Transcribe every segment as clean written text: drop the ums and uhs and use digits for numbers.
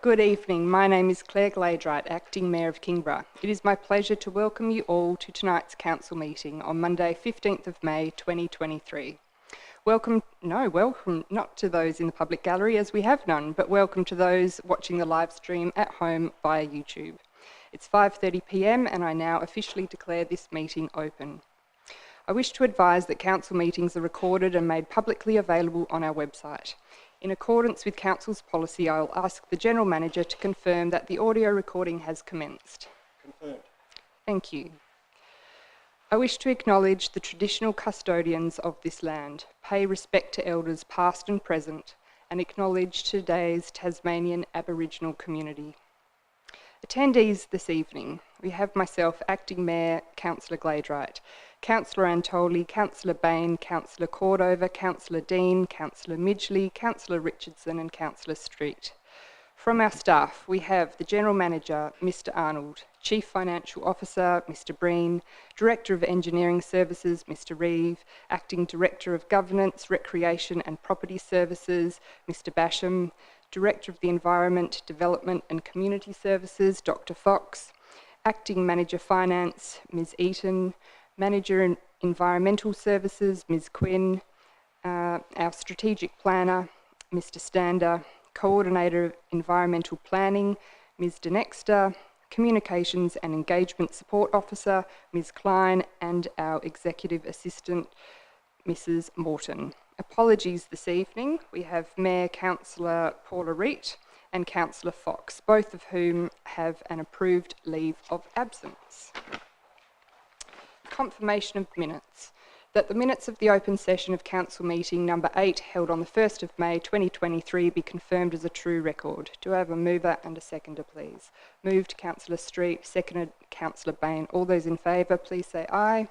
Good evening. My name is Claire Gladright, Acting Mayor of Kingborough. It is my pleasure to welcome you all to tonight's Council meeting on Monday, 15th of May 2023. Welcome not to those in the public gallery, as we have none, but welcome to those watching the live stream at home via YouTube. It's 5:30 p.m. and I now officially declare this meeting open. I wish to advise that council meetings are recorded and made publicly available on our website. In accordance with Council's policy, I will ask the General Manager to confirm that the audio recording has commenced. Confirmed. Thank you. I wish to acknowledge the traditional custodians of this land, pay respect to elders past and present, and acknowledge today's Tasmanian Aboriginal community. Attendees this evening, we have myself, Acting Mayor, Councillor Gladright, Councillor Antoli, Councillor Bain, Councillor Cordova, Councillor Dean, Councillor Midgley, Councillor Richardson and Councillor Street. From our staff, we have the General Manager, Mr Arnold, Chief Financial Officer, Mr Breen, Director of Engineering Services, Mr Reeve, Acting Director of Governance, Recreation and Property Services, Mr Basham, Director of the Environment, Development and Community Services, Dr Fox, Acting Manager Finance, Ms Eaton, Manager in Environmental Services, Ms Quinn, our Strategic Planner, Mr Stander, Coordinator of Environmental Planning, Ms Denexter, Communications and Engagement Support Officer, Ms Klein, and our Executive Assistant, Mrs Morton. Apologies this evening. We have Mayor Councillor Paula Reet and Councillor Fox, both of whom have an approved leave of absence. Confirmation of minutes. That the minutes of the open session of Council meeting number 8 held on the 1st of May 2023 be confirmed as a true record. Do I have a mover and a seconder, please? Moved, Councillor Street, seconded, Councillor Bain. All those in favour, please say aye.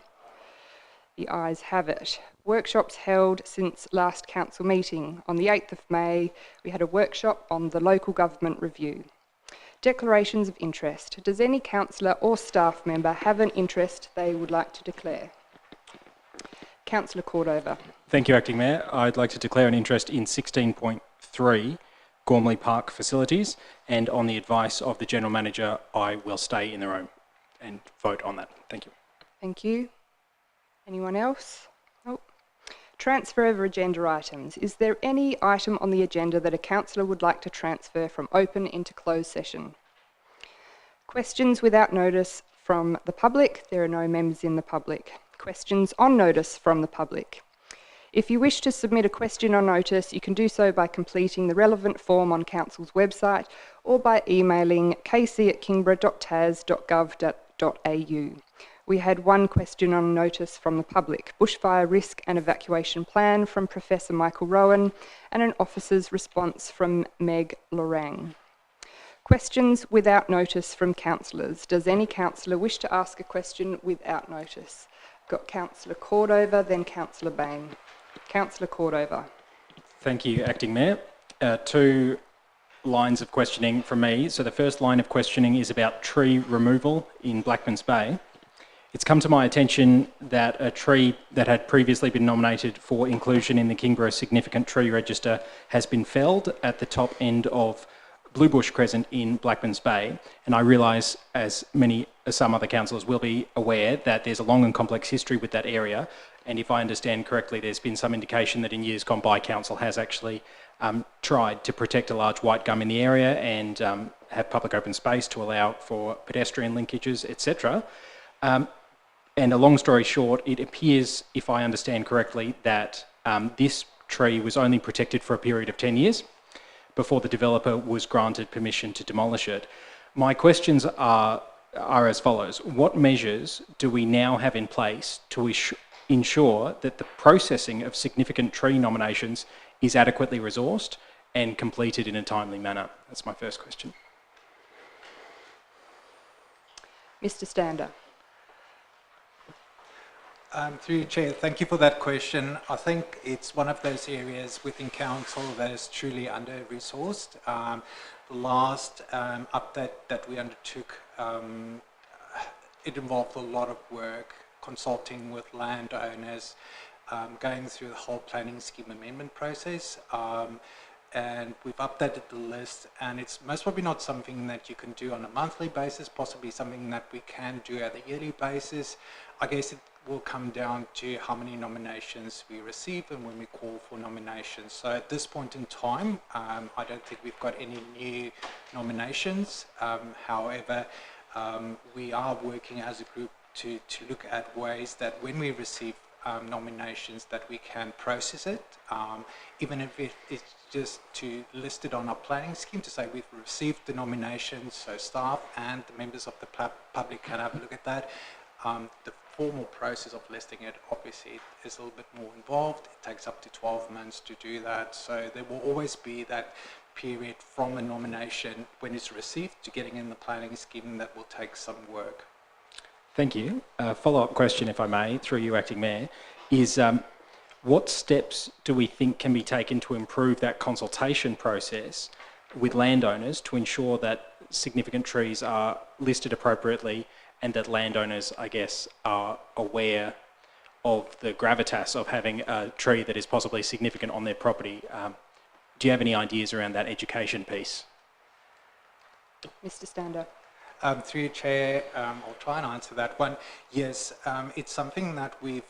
The ayes have it. Workshops held since last Council meeting. On the 8th of May, we had a workshop on the local government review. Declarations of interest. Does any councillor or staff member have an interest they would like to declare? Councillor Cordova. Thank you, Acting Mayor. I'd like to declare an interest in 16.3 Gormley Park facilities, and on the advice of the General Manager, I will stay in the room and vote on that. Thank you. Thank you. Anyone else? Nope. Transfer of agenda items. Is there any item on the agenda that a councillor would like to transfer from open into closed session? Questions without notice from the public. There are no members in the public. Questions on notice from the public. If you wish to submit a question or notice, you can do so by completing the relevant form on Council's website or by emailing kc@kingborough.tas.gov.au. We had one question on notice from the public, bushfire risk and evacuation plan from Professor Michael Rowan, and an officer's response from Meg Lorang. Questions without notice from councillors. Does any councillor wish to ask a question without notice? Got Councillor Cordova, then Councillor Bain. Councillor Cordova. Thank you, Acting Mayor. Two lines of questioning from me. So the first line of questioning is about tree removal in Blackmans Bay. It's come to my attention that a tree that had previously been nominated for inclusion in the Kingborough Significant Tree Register has been felled at the top end of Blue Bush Crescent in Blackmans Bay, and I realise, as some other councillors will be aware, that there's a long and complex history with that area, and if I understand correctly, there's been some indication that in years gone by, council has actually tried to protect a large white gum in the area and have public open space to allow for pedestrian linkages, etc. And a long story short, it appears, if I understand correctly, that this tree was only protected for a period of 10 years before the developer was granted permission to demolish it. My questions are as follows. What measures do we now have in place to ensure that the processing of significant tree nominations is adequately resourced and completed in a timely manner? That's my first question. Mr Stander. Through you, Chair, thank you for that question. I think it's one of those areas within Council that is truly under-resourced. The last update that we undertook, it involved a lot of work, consulting with landowners, going through the whole planning scheme amendment process. and we've updated the list, and it's most probably not something that you can do on a monthly basis, possibly something that we can do at a yearly basis. I guess it will come down to how many nominations we receive and when we call for nominations. So at this point in time, I don't think we've got any new nominations. However, we are working as a group to look at ways that when we receive nominations that we can process it, even if it's just to list it on our planning scheme to say we've received the nominations, so staff and the members of the public can have a look at that. The formal process of listing it obviously is a little bit more involved. It takes up to 12 months to do that, so there will always be that period from a nomination when it's received to getting in the planning scheme that will take some work. Thank you. A follow-up question, if I may, through you, Acting Mayor, is what steps do we think can be taken to improve that consultation process with landowners to ensure that significant trees are listed appropriately and that landowners, I guess, are aware of the gravitas of having a tree that is possibly significant on their property? Do you have any ideas around that education piece? Mr. Stander. Through you, Chair, I'll try and answer that one. Yes, it's something that we've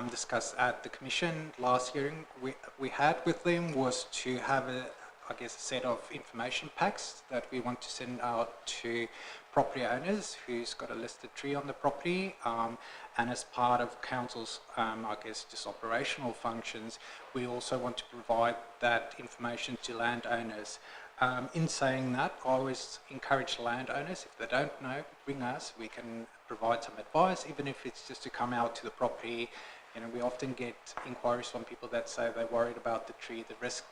discussed at the Commission. Last hearing we had with them was to have a set of information packs that we want to send out to property owners who's got a listed tree on the property, and as part of Council's, just operational functions, we also want to provide that information to landowners. In saying that, I always encourage landowners, if they don't know, ring us. We can provide some advice, even if it's just to come out to the property. You know, we often get inquiries from people that say they're worried about the tree, the risk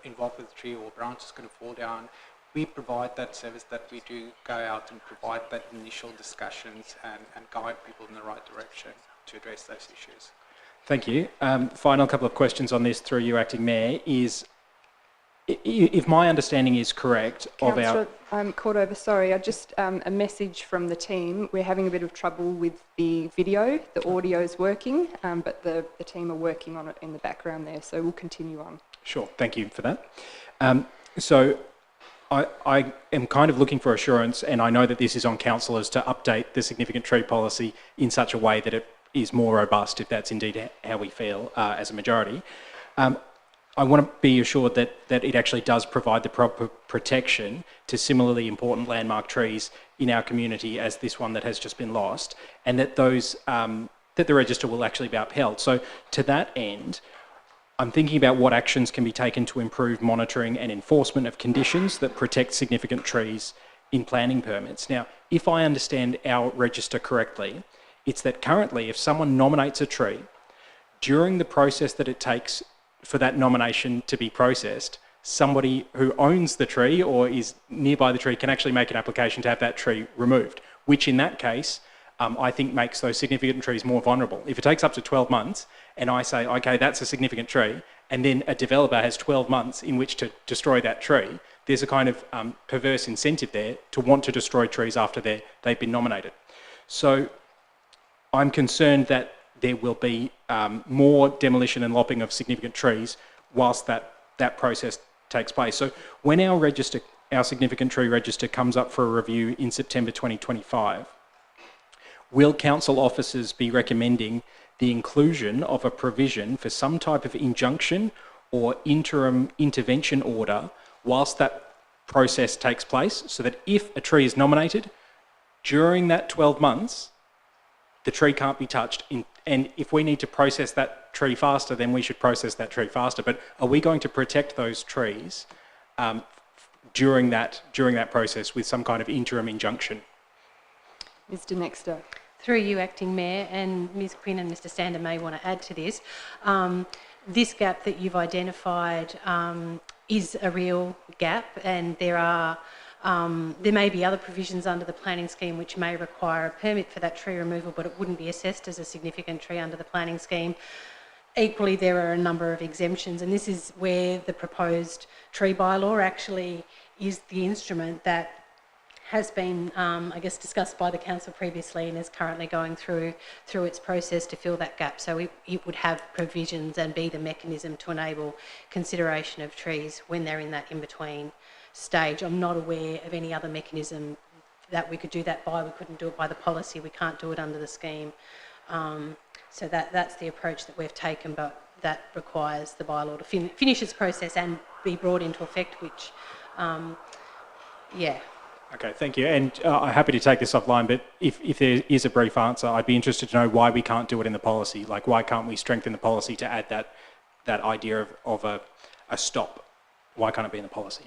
involved with the tree, or branch is going to fall down. We provide that service, that we do go out and provide that initial discussions and guide people in the right direction to address those issues. Thank you. Final couple of questions on this through you, Acting Mayor, is if my understanding is correct Councillor Cordova, sorry, just a message from the team. We're having a bit of trouble with the video. The audio is working, but the team are working on it in the background there, so we'll continue on. Sure, thank you for that. So I am kind of looking for assurance, and I know that this is on councillors to update the significant tree policy in such a way that it is more robust, if that's indeed how we feel as a majority. I want to be assured that it actually does provide the proper protection to similarly important landmark trees in our community as this one that has just been lost, and that those that the register will actually be upheld. So to that end, I'm thinking about what actions can be taken to improve monitoring and enforcement of conditions that protect significant trees in planning permits. Now, if I understand our register correctly, it's that currently if someone nominates a tree, during the process that it takes for that nomination to be processed, somebody who owns the tree or is nearby the tree can actually make an application to have that tree removed, which in that case, I think makes those significant trees more vulnerable. If it takes up to 12 months and I say, okay, that's a significant tree, and then a developer has 12 months in which to destroy that tree, there's a kind of perverse incentive there to want to destroy trees after they've been nominated. So I'm concerned that there will be more demolition and lopping of significant trees whilst that process takes place. So when our significant tree register comes up for a review in September 2025, will council officers be recommending the inclusion of a provision for some type of injunction or interim intervention order whilst that process takes place, so that if a tree is nominated, during that 12 months, the tree can't be touched, and if we need to process that tree faster, then we should process that tree faster. But are we going to protect those trees during that process with some kind of interim injunction? Mr. Nexter. Through you, Acting Mayor, and Ms Quinn and Mr Stander may want to add to this. This gap that you've identified is a real gap, and there may be other provisions under the planning scheme which may require a permit for that tree removal, but it wouldn't be assessed as a significant tree under the planning scheme. Equally, there are a number of exemptions, and this is where the proposed tree bylaw actually is the instrument that has been, I guess, discussed by the council previously and is currently going through its process to fill that gap. So it would have provisions and be the mechanism to enable consideration of trees when they're in that in-between stage. I'm not aware of any other mechanism that we could do that by. We couldn't do it by the policy. We can't do it under the scheme. So that's the approach that we've taken, but that requires the bylaw to finish its process and be brought into effect, which, yeah. Okay, thank you. And I'm happy to take this offline, but if there is a brief answer, I'd be interested to know why we can't do it in the policy. Like, why can't we strengthen the policy to add that idea of a stop? Why can't it be in the policy?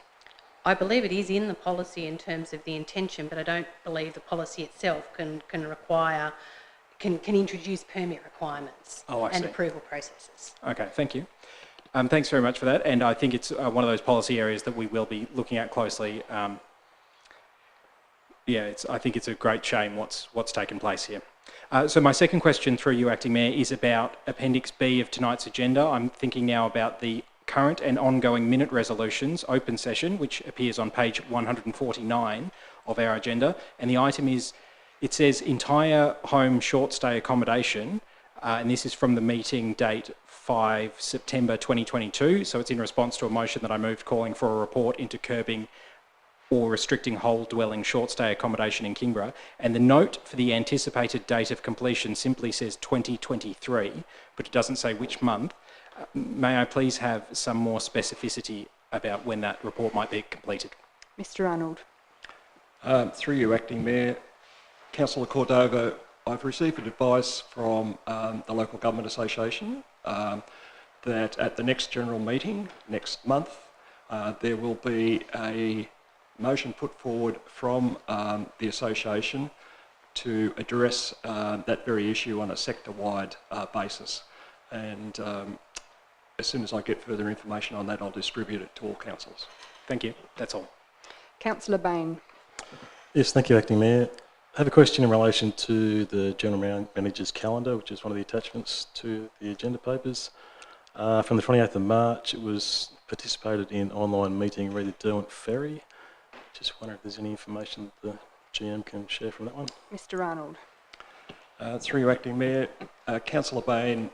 I believe it is in the policy in terms of the intention, but I don't believe the policy itself can introduce permit requirements and approval processes. Okay, thank you. Thanks very much for that. And I think it's one of those policy areas that we will be looking at closely. I think it's a great shame what's taken place here. So my second question through you, Acting Mayor, is about Appendix B of tonight's agenda. I'm thinking now about the current and ongoing minute resolutions open session, which appears on page 149 of our agenda. And the item is, it says entire home short stay accommodation, and this is from the meeting date 5 September 2022. So it's in response to a motion that I moved calling for a report into curbing or restricting whole dwelling short stay accommodation in Kingborough. And the note for the anticipated date of completion simply says 2023, but it doesn't say which month. May I please have some more specificity about when that report might be completed? Mr Arnold. Through you, Acting Mayor. Councillor Cordova, I've received advice from the Local Government Association that at the next general meeting next month, there will be a motion put forward from the association to address that very issue on a sector-wide basis. And as soon as I get further information on that, I'll distribute it to all councils. Thank you. That's all. Councillor Bain. Yes, thank you, Acting Mayor. I have a question in relation to the General Manager's calendar, which is one of the attachments to the agenda papers. From the 28th of March, it was participated in online meeting re the Derwent Ferry. Just wondering if there's any information that the GM can share from that one. Mr Arnold. Through you, Acting Mayor. Councillor Bain,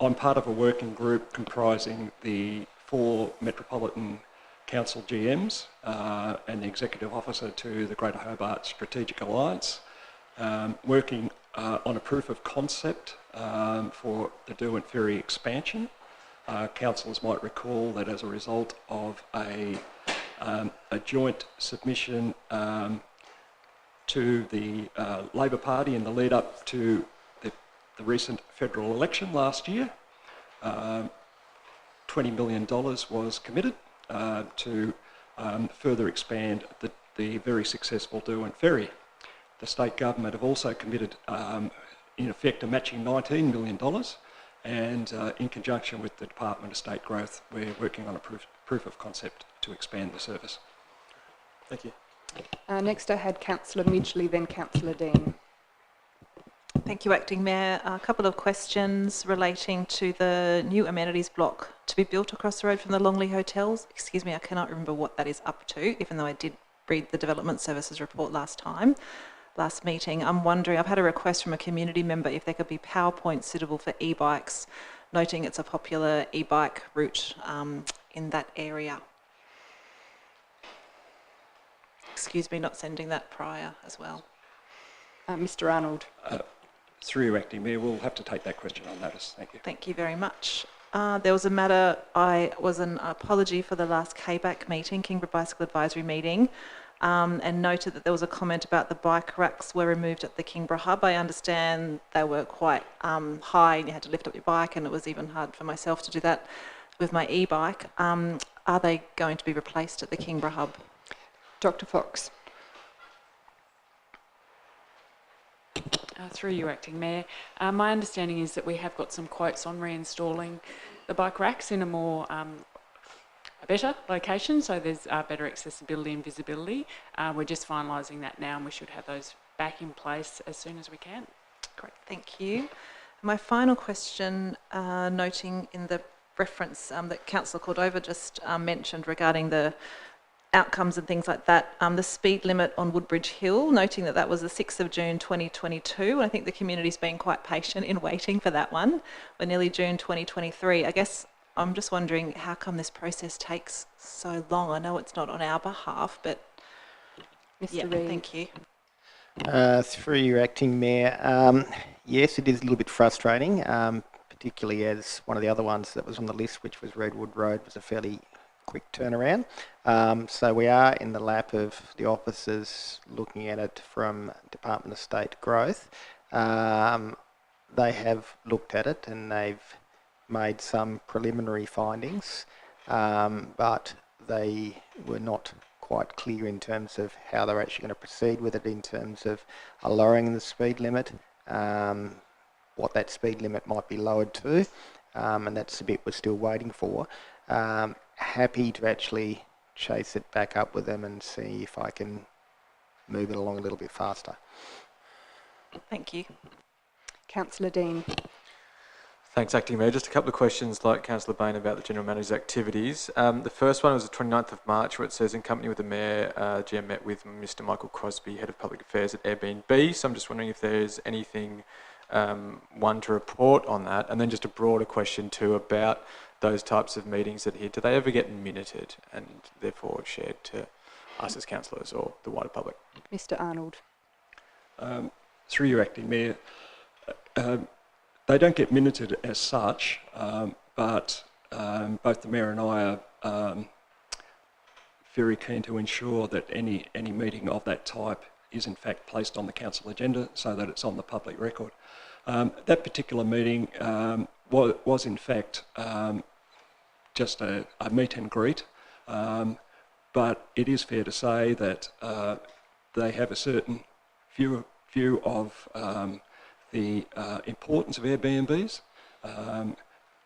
I'm part of a working group comprising the 4 Metropolitan Council GMs and the Executive Officer to the Greater Hobart Strategic Alliance, working on a proof of concept for the Derwent Ferry expansion. Councillors might recall that as a result of a joint submission to the Labor Party in the lead up to the recent federal election last year, $20 million was committed to further expand the very successful Derwent Ferry. The state government have also committed, in effect, a matching $19 million, and in conjunction with the Department of State Growth, we're working on a proof of concept to expand the service. Thank you. Next I had Councillor Midgley, then Councillor Dean. Thank you, Acting Mayor. A couple of questions relating to the new amenities block to be built across the road from the Longley Hotels. Excuse me, I cannot remember what that is up to, even though I did read the Development Services report last meeting. I'm wondering, I've had a request from a community member if there could be PowerPoint suitable for e-bikes, noting it's a popular e-bike route in that area. Excuse me not sending that prior as well. Mr Arnold. Through you, Acting Mayor, we'll have to take that question on notice. Thank you. Thank you very much. There was a matter, I was an apology for the last KBAC meeting, Kingborough Bicycle Advisory meeting, and noted that there was a comment about the bike racks were removed at the Kingborough hub. I understand they were quite high and you had to lift up your bike, and it was even hard for myself to do that with my e-bike. Are they going to be replaced at the Kingborough hub? Dr Fox. Through you, Acting Mayor. My understanding is that we have got some quotes on reinstalling the bike racks in a better location, so there's better accessibility and visibility. We're just finalising that now, and we should have those back in place as soon as we can. Great, thank you. My final question, noting in the reference that Councillor Cordova just mentioned regarding the outcomes and things like that. The speed limit on Woodbridge Hill, noting that that was the 6th of June 2022, and I think the community's been quite patient in waiting for that one. We're nearly June 2023. I guess I'm just wondering how come this process takes so long? I know it's not on our behalf, but Mr. Reid. thank you. Through your acting mayor, yes, it is a little bit frustrating, particularly as one of the other ones that was on the list, which was Redwood Road, was a fairly quick turnaround. So we are in the lap of the officers looking at it from Department of State Growth. They have looked at it and they've made some preliminary findings, but they were not quite clear in terms of how they're actually going to proceed with it in terms of lowering the speed limit, what that speed limit might be lowered to, and that's the bit we're still waiting for. Happy to actually chase it back up with them and see if I can move it along a little bit faster. Thank you. Councillor Dean. Thanks, Acting Mayor. Just a couple of questions like Councillor Bain about the General Manager's activities. The first one was the 29th of March, where it says, in company with the Mayor, GM met with Mr Michael Crosby, Head of Public Affairs at Airbnb. So I'm just wondering if there's anything, one, to report on that, and then just a broader question too about those types of meetings that here, do they ever get minuted and therefore shared to us as councillors or the wider public? Mr. Arnold. Through your Acting Mayor, they don't get minuted as such, but both the Mayor and I are very keen to ensure that any meeting of that type is in fact placed on the council agenda so that it's on the public record. That particular meeting was in fact just a meet and greet, but it is fair to say that they have a certain view of the importance of Airbnbs.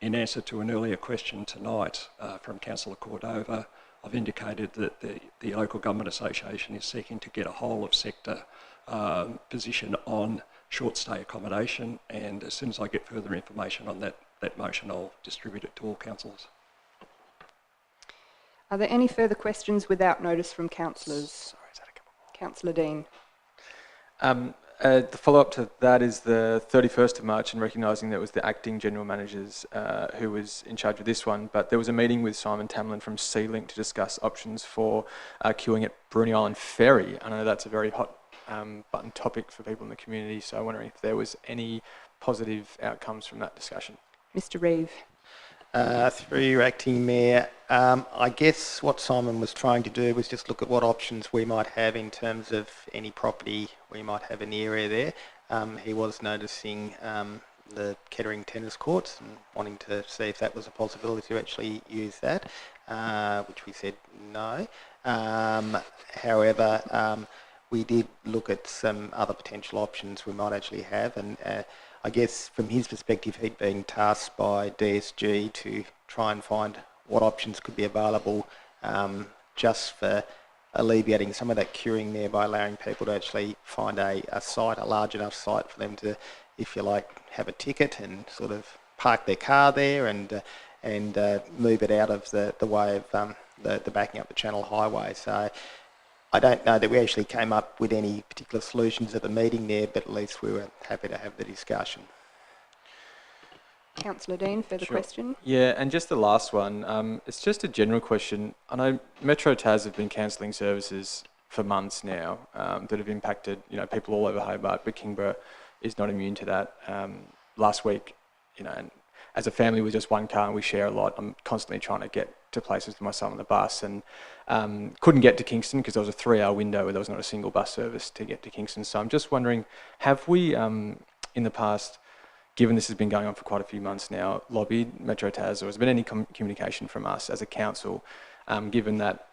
In answer to an earlier question tonight from Councillor Cordova, I've indicated that the Local Government Association is seeking to get a whole of sector position on short stay accommodation, and as soon as I get further information on that motion, I'll distribute it to all councillors. Are there any further questions without notice from councillors? Councillor Dean. The follow-up to that is the 31st of March, and recognising that it was the acting general managers who was in charge of this one, but there was a meeting with Simon Tamlin from Sea-Link to discuss options for queuing at Bruny Island Ferry. I know that's a very hot button topic for people in the community, so I'm wondering if there was any positive outcomes from that discussion. Mr. Reeve. Through your acting mayor, I guess what Simon was trying to do was just look at what options we might have in terms of any property we might have in the area there. He was noticing the Kettering tennis courts and wanting to see if that was a possibility to actually use that, which we said no. However, we did look at some other potential options we might actually have, and I guess from his perspective, he'd been tasked by DSG to try and find what options could be available just for alleviating some of that queuing there by allowing people to actually find a site, a large enough site for them to, if you like, have a ticket and sort of park their car there and move it out of the way of the backing up the Channel Highway. So I don't know that we actually came up with any particular solutions at the meeting there, but at least we were happy to have the discussion. Councillor Dean, further question? Yeah, and just the last one. It's just a general question. I know Metro Tas have been cancelling services for months now that have impacted people all over Hobart, but Kingborough is not immune to that. Last week, and as a family with just one car and we share a lot, I'm constantly trying to get to places with my son on the bus and couldn't get to Kingston because there was a 3-hour window where there was not a single bus service to get to Kingston. So I'm just wondering, have we in the past, given this has been going on for quite a few months now, lobbied Metro Tas, or has there been any communication from us as a council, given that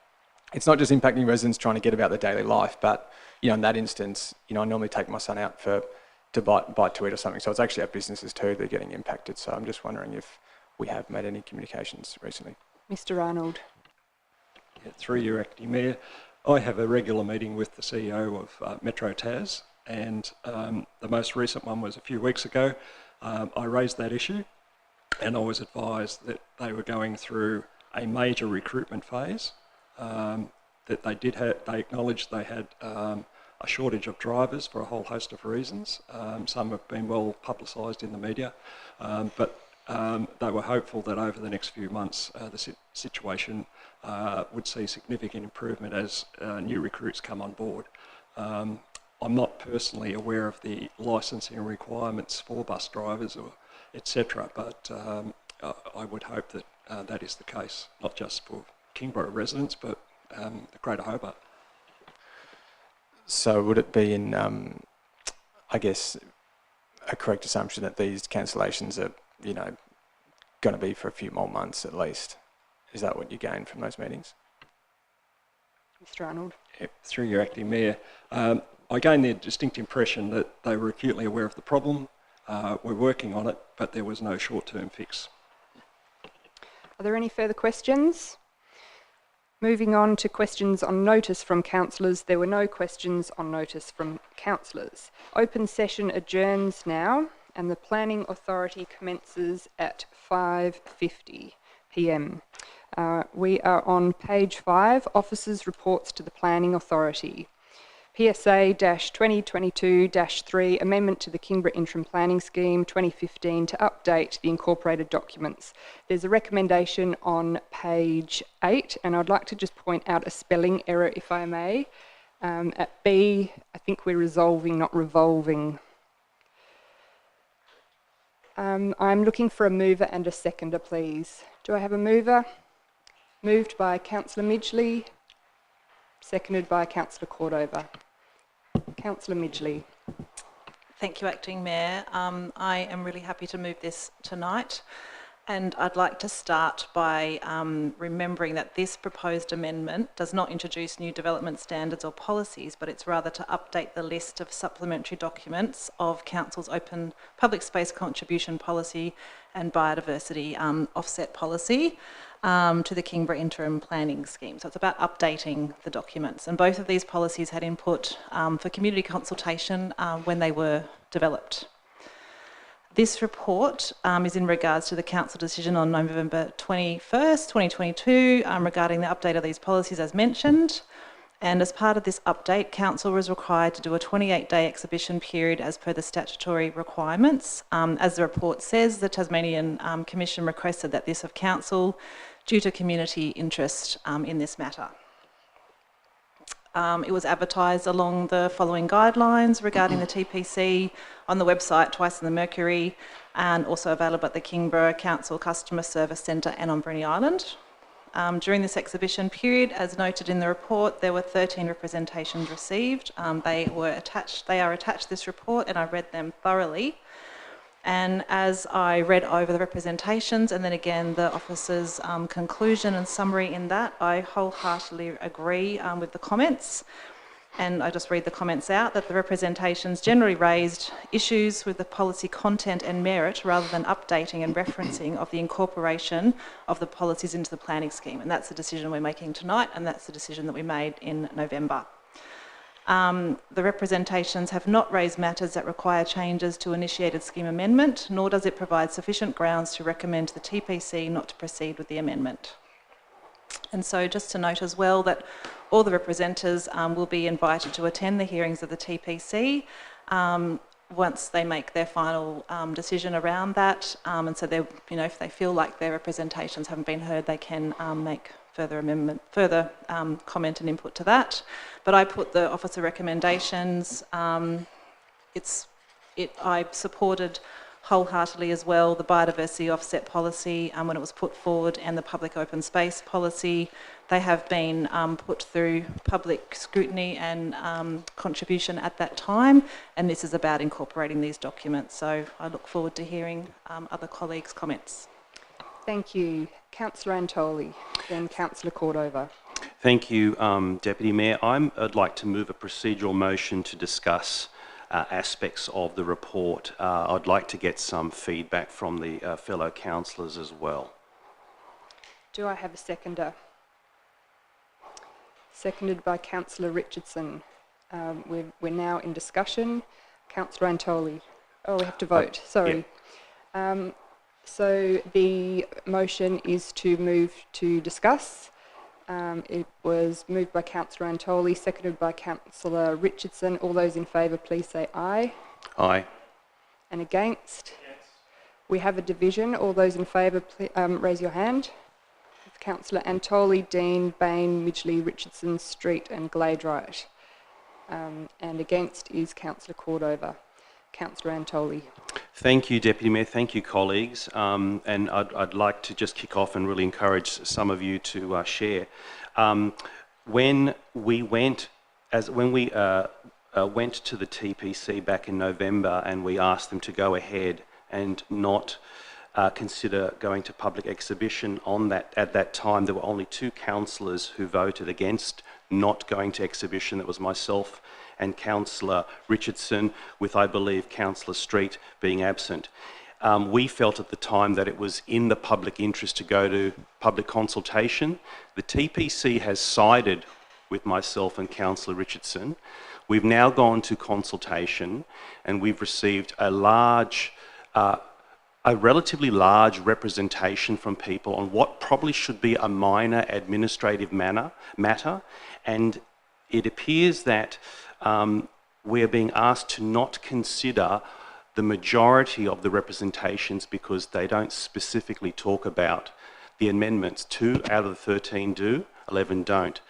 it's not just impacting residents trying to get about their daily life, but in that instance, I normally take my son out to bite to eat or something, so it's actually our businesses too that are getting impacted. So I'm just wondering if we have made any communications recently. Mr. Arnold. Yeah, through your acting mayor, I have a regular meeting with the CEO of Metro Tas, and the most recent one was a few weeks ago. I raised that issue, and I was advised that they were going through a major recruitment phase. that they acknowledged they had a shortage of drivers for a whole host of reasons. Some have been well publicised in the media, but they were hopeful that over the next few months the situation would see significant improvement as new recruits come on board. I'm not personally aware of the licensing requirements for bus drivers or etc., but I would hope that that is the case, not just for Kingborough residents, but the Greater Hobart. So would it be in, I guess, a correct assumption that these cancellations are, going to be for a few more months at least? Is that what you gained from those meetings? Mr. Arnold. Yep, through your acting mayor, I gained the distinct impression that they were acutely aware of the problem, we're working on it, but there was no short-term fix. Are there any further questions? Moving on to questions on notice from councillors. There were no questions on notice from councillors. Open session adjourns now and the Planning Authority commences at 5:50 p.m. We are on page 5, Officers' Reports to the Planning Authority. PSA-2022-3, Amendment to the Kingborough Interim Planning Scheme 2015 to update the incorporated documents. There's a recommendation on page 8, and I'd like to just point out a spelling error, if I may. At B, I think we're resolving, not revolving. I'm looking for a mover and a seconder, please. Do I have a mover? Moved by Councillor Midgley, seconded by Councillor Cordover. Councillor Midgley. Thank you, Acting Mayor. I am really happy to move this tonight, and I'd like to start by remembering that this proposed amendment does not introduce new development standards or policies, but it's rather to update the list of supplementary documents of Council's open public space contribution policy and biodiversity offset policy to the Kingborough Interim Planning Scheme. So it's about updating the documents, and both of these policies had input for community consultation when they were developed. This report is in regards to the Council decision on November 21st, 2022 regarding the update of these policies as mentioned. And as part of this update, Council was required to do a 28-day exhibition period as per the statutory requirements. As the report says, the Tasmanian Commission requested that this of Council due to community interest in this matter. It was advertised along the following guidelines regarding the TPC on the website, twice in the Mercury, and also available at the Kingborough Council Customer Service Centre and on Bruny Island. During this exhibition period, as noted in the report, there were 13 representations received. They are attached to this report, and I read them thoroughly. And as I read over the representations and then again the officer's conclusion and summary in that, I wholeheartedly agree with the comments. And I just read the comments out, that the representations generally raised issues with the policy content and merit rather than updating and referencing of the incorporation of the policies into the planning scheme. And that's the decision we're making tonight, and that's the decision that we made in November. The representations have not raised matters that require changes to initiated scheme amendment, nor does it provide sufficient grounds to recommend to the TPC not to proceed with the amendment. And so just to note as well that all the representatives will be invited to attend the hearings of the TPC once they make their final decision around that. And so if they feel like their representations haven't been heard, they can make further comment and input to that. But I put the officer recommendations. I supported wholeheartedly as well the biodiversity offset policy when it was put forward, and the public open space policy. They have been put through public scrutiny and contribution at that time, and this is about incorporating these documents. So I look forward to hearing other colleagues' comments. Thank you. Councillor Antoli, then Councillor Cordover. Thank you, Deputy Mayor. I'd like to move a procedural motion to discuss aspects of the report. I'd like to get some feedback from the fellow councillors as well. Do I have a seconder? Seconded by Councillor Richardson. We're now in discussion. Councillor Antoli. Oh, we have to vote. Sorry. Yeah. So the motion is to move to discuss. It was moved by Councillor Antoli, seconded by Councillor Richardson. All those in favour, please say aye. Aye. And against? Yes. We have a division. All those in favour, raise your hand. Councillor Antoli, Dean, Bain, Midgley, Richardson, Street and Gladright. And against is Councillor Cordova. Councillor Antoli. Thank you, Deputy Mayor. Thank you, colleagues. And I'd like to just kick off and really encourage some of you to share. When we went to the TPC back in November and we asked them to go ahead and not consider going to public exhibition on that, at that time there were only 2 councillors who voted against not going to exhibition. That was myself and Councillor Richardson, with, I believe, Councillor Street being absent. We felt at the time that it was in the public interest to go to public consultation. The TPC has sided with myself and Councillor Richardson. We've now gone to consultation and we've received a relatively large representation from people on what probably should be a minor administrative matter, and it appears that we're being asked to not consider the majority of the representations because they don't specifically talk about the amendments. 2 out of the 13 do, 11 don't.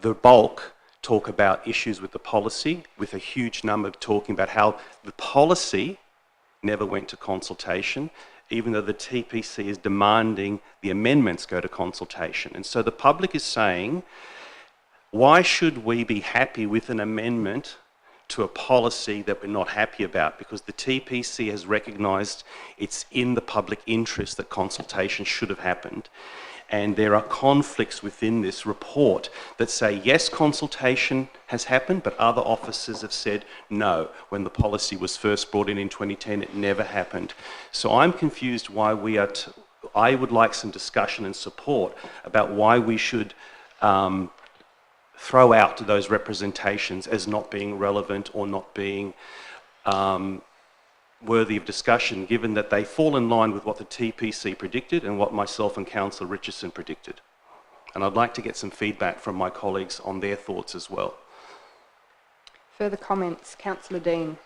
The bulk talk about issues with the policy, with a huge number talking about how the policy never went to consultation, even though the TPC is demanding the amendments go to consultation. And so the public is saying, why should we be happy with an amendment to a policy that we're not happy about? Because the TPC has recognised it's in the public interest that consultation should have happened. And there are conflicts within this report that say, yes, consultation has happened, but other officers have said no. When the policy was first brought in 2010, it never happened. So I'm confused why we are... I would like some discussion and support about why we should throw out those representations as not being relevant or not being worthy of discussion, given that they fall in line with what the TPC predicted and what myself and Councillor Richardson predicted. And I'd like to get some feedback from my colleagues on their thoughts as well. Further comments? Councillor Dean.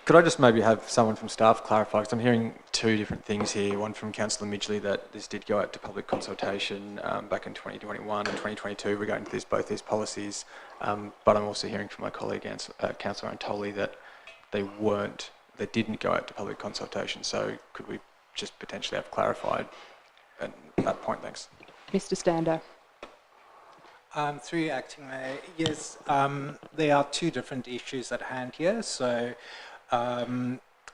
Could I just maybe have someone from staff clarify, because I'm hearing 2 different things here. One from Councillor Midgley that this did go out to public consultation back in 2021 and 2022 regarding both these policies, but I'm also hearing from my colleague Councillor Antoli that they didn't go out to public consultation. So could we just potentially have clarified at that point? Thanks. Mr. Stander. Through you, Acting Mayor, yes, there are 2 different issues at hand here. So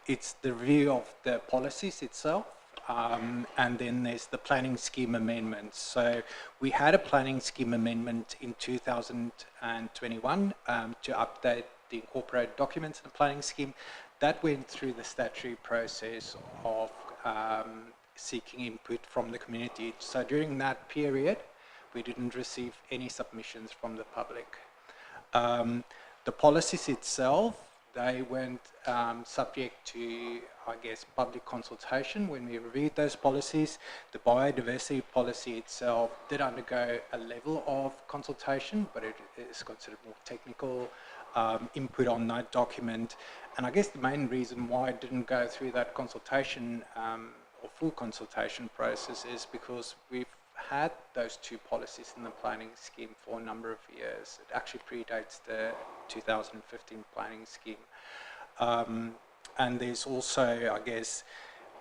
it's the review of the policies itself, and then there's the planning scheme amendments. So we had a planning scheme amendment in 2021 to update the incorporated documents in the planning scheme. That went through the statutory process of seeking input from the community. So during that period, we didn't receive any submissions from the public. The policies itself, they weren't subject to, I guess, public consultation when we reviewed those policies. The biodiversity policy itself did undergo a level of consultation, but it is considered more technical input on that document. And I guess the main reason why it didn't go through that consultation or full consultation process is because we've had those 2 policies in the planning scheme for a number of years. It actually predates the 2015 planning scheme. And there's also, I guess,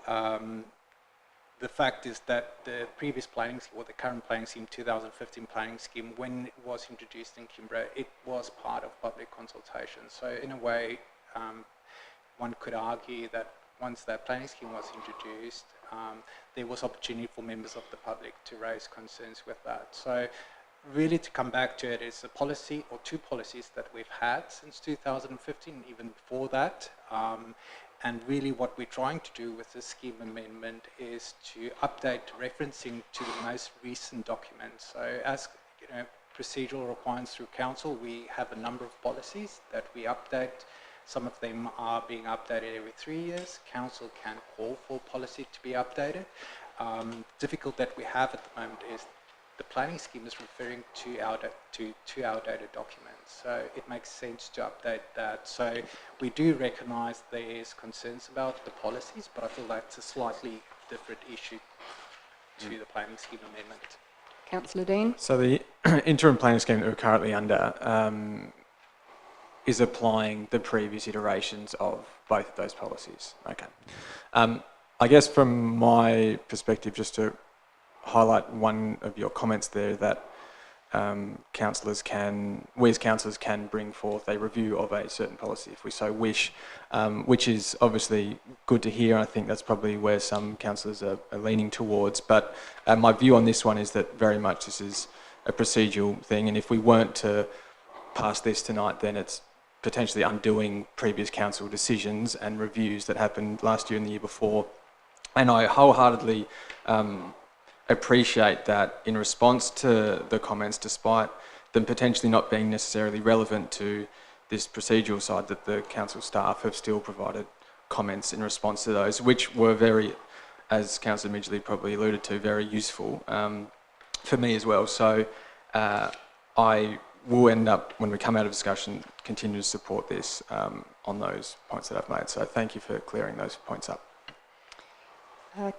the fact is that the previous planning scheme, or the current planning scheme, 2015 planning scheme, when it was introduced in Kingborough, it was part of public consultation. So in a way, one could argue that once that planning scheme was introduced, there was opportunity for members of the public to raise concerns with that. So really, to come back to it, is a policy or 2 policies that we've had since 2015, even before that. And really what we're trying to do with this scheme amendment is to update referencing to the most recent documents. So as you know, procedural requirements through council, we have a number of policies that we update. Some of them are being updated every 3 years. Council can call for policy to be updated. Difficult that we have at the moment is the planning scheme is referring to outdated documents. So it makes sense to update that. So we do recognise there's concerns about the policies, but I feel that's a slightly different issue to the planning scheme amendment. Councillor Dean. So the interim planning scheme that we're currently under is applying the previous iterations of both of those policies. Okay. I guess from my perspective, just to highlight one of your comments there, that we as councillors can bring forth a review of a certain policy if we so wish, which is obviously good to hear. I think that's probably where some councillors are leaning towards. But my view on this one is that very much this is a procedural thing, and if we weren't to pass this tonight, then it's potentially undoing previous council decisions and reviews that happened last year and the year before. And I wholeheartedly appreciate that in response to the comments, despite them potentially not being necessarily relevant to this procedural side, that the council staff have still provided comments in response to those, which were very, as Councillor Midgley probably alluded to, very useful for me as well. So I will end up, when we come out of discussion, continue to support this on those points that I've made. So thank you for clearing those points up.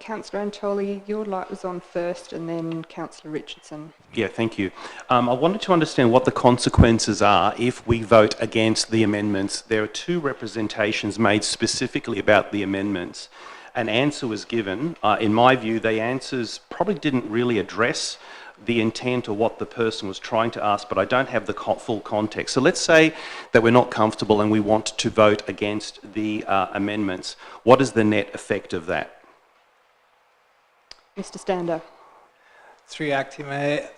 Councillor Antoli, your light was on first, and then Councillor Richardson. Yeah, thank you. I wanted to understand what the consequences are if we vote against the amendments. There are two representations made specifically about the amendments. An answer was given. In my view, the answers probably didn't really address the intent or what the person was trying to ask, but I don't have the full context. So let's say that we're not comfortable and we want to vote against the amendments. What is the net effect of that? Mr. Stander. Through Acting Mayor,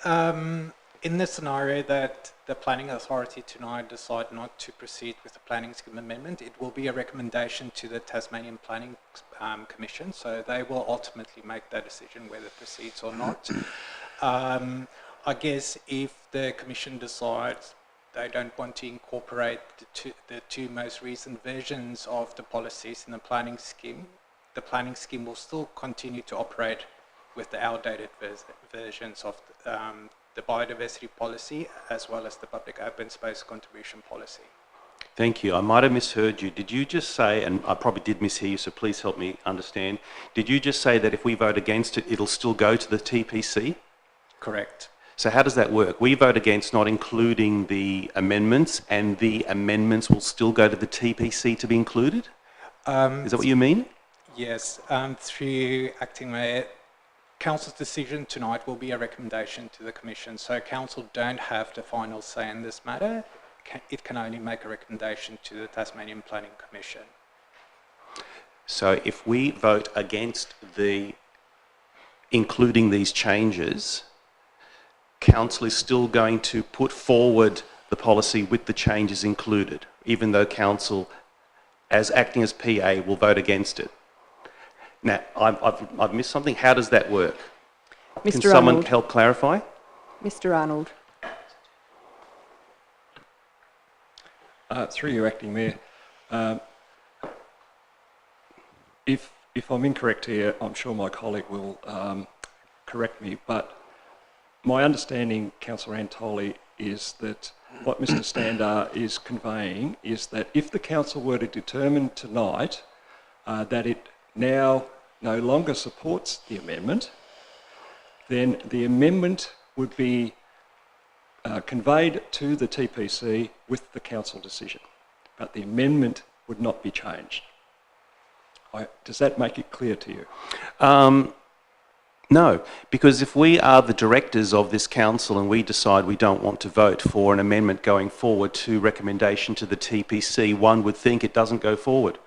in the scenario that the Planning Authority tonight decide not to proceed with the Planning Scheme Amendment, it will be a recommendation to the Tasmanian Planning Commission, so they will ultimately make that decision whether it proceeds or not. I guess if the Commission decides they don't want to incorporate the two most recent versions of the policies in the planning scheme will still continue to operate with the outdated versions of the biodiversity policy as well as the public open space contribution policy. Thank you. I might have misheard you. Did you just say, and I probably did mishear you, so please help me understand, did you just say that if we vote against it, it'll still go to the TPC? Correct. So how does that work? We vote against not including the amendments, and the amendments will still go to the TPC to be included? Is that what you mean? Yes. Through Acting Mayor, Council's decision tonight will be a recommendation to the Commission, so Council don't have the final say in this matter. It can only make a recommendation to the Tasmanian Planning Commission. So if we vote against including these changes, Council is still going to put forward the policy with the changes included, even though Council, as acting as PA, will vote against it. Now, I've missed something. How does that work? Mr. Can someone Arnold. help clarify? Mr. Arnold. Through you, Acting Mayor, if I'm incorrect here, I'm sure my colleague will correct me, but my understanding, Councillor Antoli, is that what Mr. Stander is conveying is that if the Council were to determine tonight that it now no longer supports the amendment, then the amendment would be conveyed to the TPC with the Council decision, but the amendment would not be changed. Does that make it clear to you? No, because if we are the directors of this council and we decide we don't want to vote for an amendment going forward to recommendation to the TPC, one would think it doesn't go forward.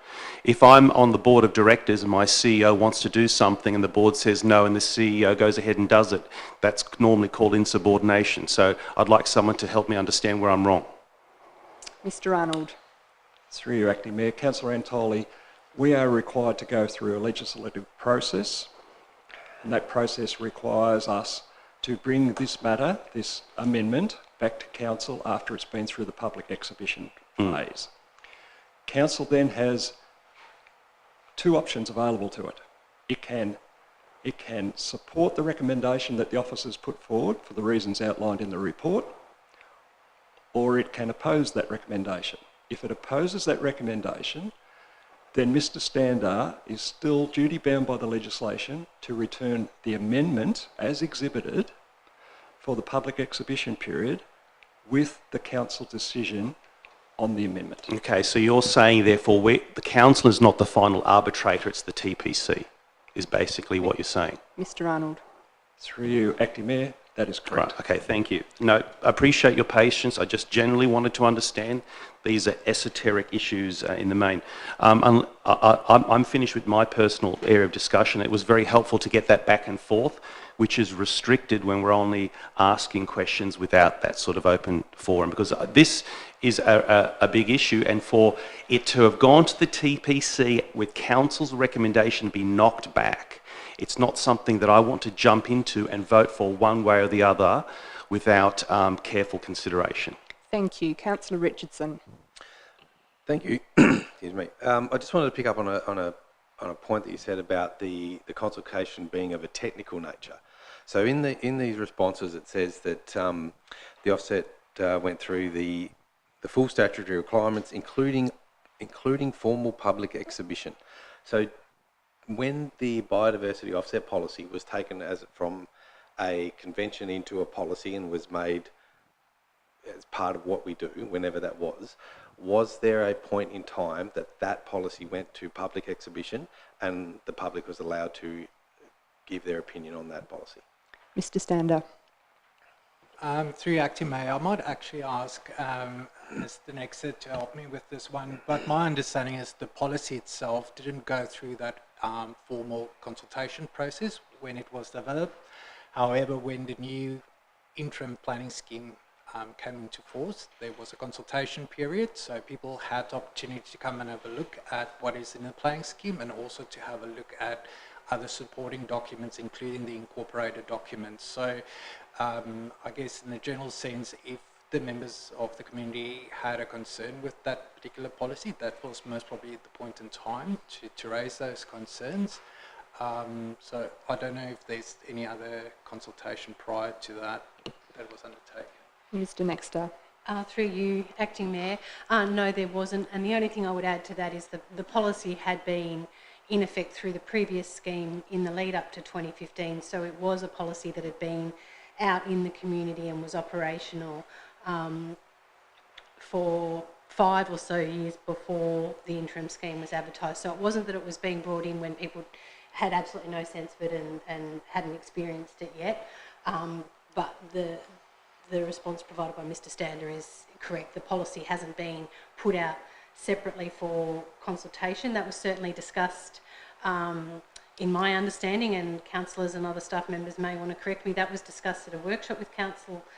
If I'm on the board of directors and my CEO wants to do something and the board says no and the CEO goes ahead and does it, that's normally called insubordination. So I'd like someone to help me understand where I'm wrong. Mr. Arnold. Through you, Acting Mayor, Councillor Antoli, we are required to go through a legislative process, and that process requires us to bring this matter, this amendment, back to Council after it's been through the public exhibition phase. Council then has two options available to it. It can It can support the recommendation that the officers put forward for the reasons outlined in the report, or it can oppose that recommendation. If it opposes that recommendation, then Mr Stander is still duty-bound by the legislation to return the amendment as exhibited for the public exhibition period with the council decision on the amendment. Okay, so you're saying, therefore, the council is not the final arbitrator, it's the TPC, is basically what you're saying. Mr Arnold. Through you, Acting Mayor, that is correct. Right, okay, thank you. No, I appreciate your patience. I just generally wanted to understand these are esoteric issues in the main. I'm finished with my personal area of discussion. It was very helpful to get that back and forth, which is restricted when we're only asking questions without that sort of open forum, because this is a big issue, and for it to have gone to the TPC with council's recommendation be knocked back, it's not something that I want to jump into and vote for one way or the other without careful consideration. Thank you. Councillor Richardson. Thank you. Excuse me. I just wanted to pick up on a point that you said about the consultation being of a technical nature. So in these responses, it says that the offset went through the full statutory requirements, including formal public exhibition. So when the biodiversity offset policy was taken from a convention into a policy and was made as part of what we do, whenever that was there a point in time that policy went to public exhibition and the public was allowed to give their opinion on that policy? Mr Stander. Through Acting Mayor, I might actually ask Mr Nexer to help me with this one, but my understanding is the policy itself didn't go through that formal consultation process when it was developed. However, when the new interim planning scheme came into force, there was a consultation period, so people had the opportunity to come and have a look at what is in the planning scheme and also to have a look at other supporting documents, including the incorporated documents. So I guess in a general sense, if the members of the community had a concern with that particular policy, that was most probably the point in time to raise those concerns. So I don't know if there's any other consultation prior to that was undertaken. Mr Nexter. Through you, Acting Mayor, no, there wasn't. And the only thing I would add to that is the policy had been in effect through the previous scheme in the lead up to 2015. So it was a policy that had been out in the community and was operational for 5 or so years before the interim scheme was advertised. So it wasn't that it was being brought in when people had absolutely no sense of it and hadn't experienced it yet. But the response provided by Mr Stander is correct. The policy hasn't been put out separately for consultation. That was certainly discussed in my understanding, and councillors and other staff members may want to correct me, that was discussed at a workshop with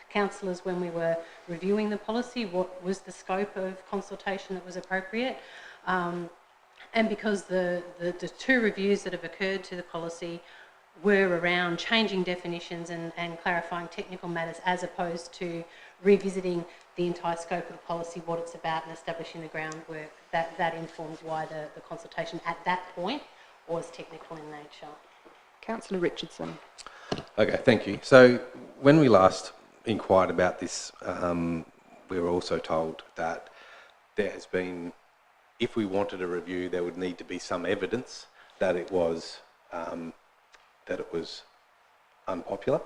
councillors when we were reviewing the policy, what was the scope of consultation that was appropriate. And because the 2 reviews that have occurred to the policy were around changing definitions and clarifying technical matters as opposed to revisiting the entire scope of the policy, what it's about and establishing the groundwork, that informed why the consultation at that point was technical in nature. Councillor Richardson. Okay, thank you. So when we last inquired about this, we were also told that there has been, if we wanted a review, there would need to be some evidence that it was unpopular.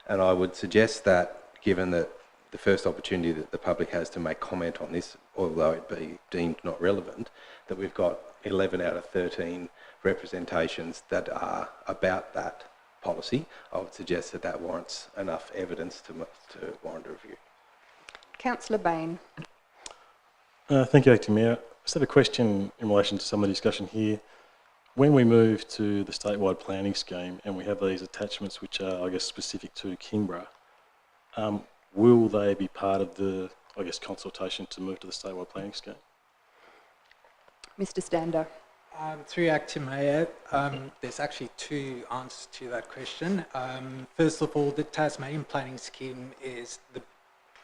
And I would suggest that, given that the first opportunity that the public has to make comment on this, although it be deemed not relevant, that we've got 11 out of 13 representations that are about that policy. I would suggest that warrants enough evidence to warrant a review. Councillor Bain. Thank you, Acting Mayor. I just have a question in relation to some of the discussion here. When we move to the statewide planning scheme and we have these attachments which are, I guess, specific to Kingborough, will they be part of the, I guess, consultation to move to the statewide planning scheme? Mr Stander. Through Acting Mayor, there's actually 2 answers to that question. First of all, the Tasmanian planning scheme is the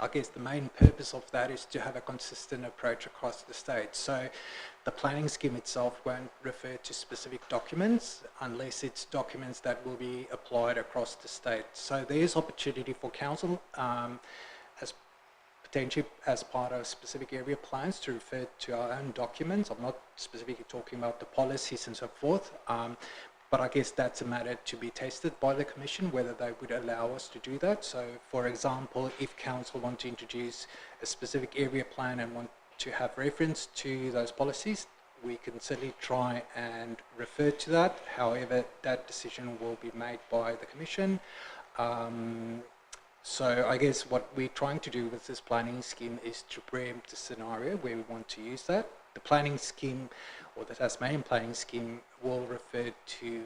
I guess the main purpose of that is to have a consistent approach across the state. So the planning scheme itself won't refer to specific documents unless it's documents that will be applied across the state. So there's opportunity for council as potentially as part of specific area plans to refer to our own documents. I'm not specifically talking about the policies and so forth, but I guess that's a matter to be tested by the Commission, whether they would allow us to do that. So, for example, if council want to introduce a specific area plan and want to have reference to those policies, we can certainly try and refer to that. However, that decision will be made by the Commission. So I guess what we're trying to do with this planning scheme is to preempt the scenario where we want to use that. The planning scheme, or the Tasmanian planning scheme, will refer to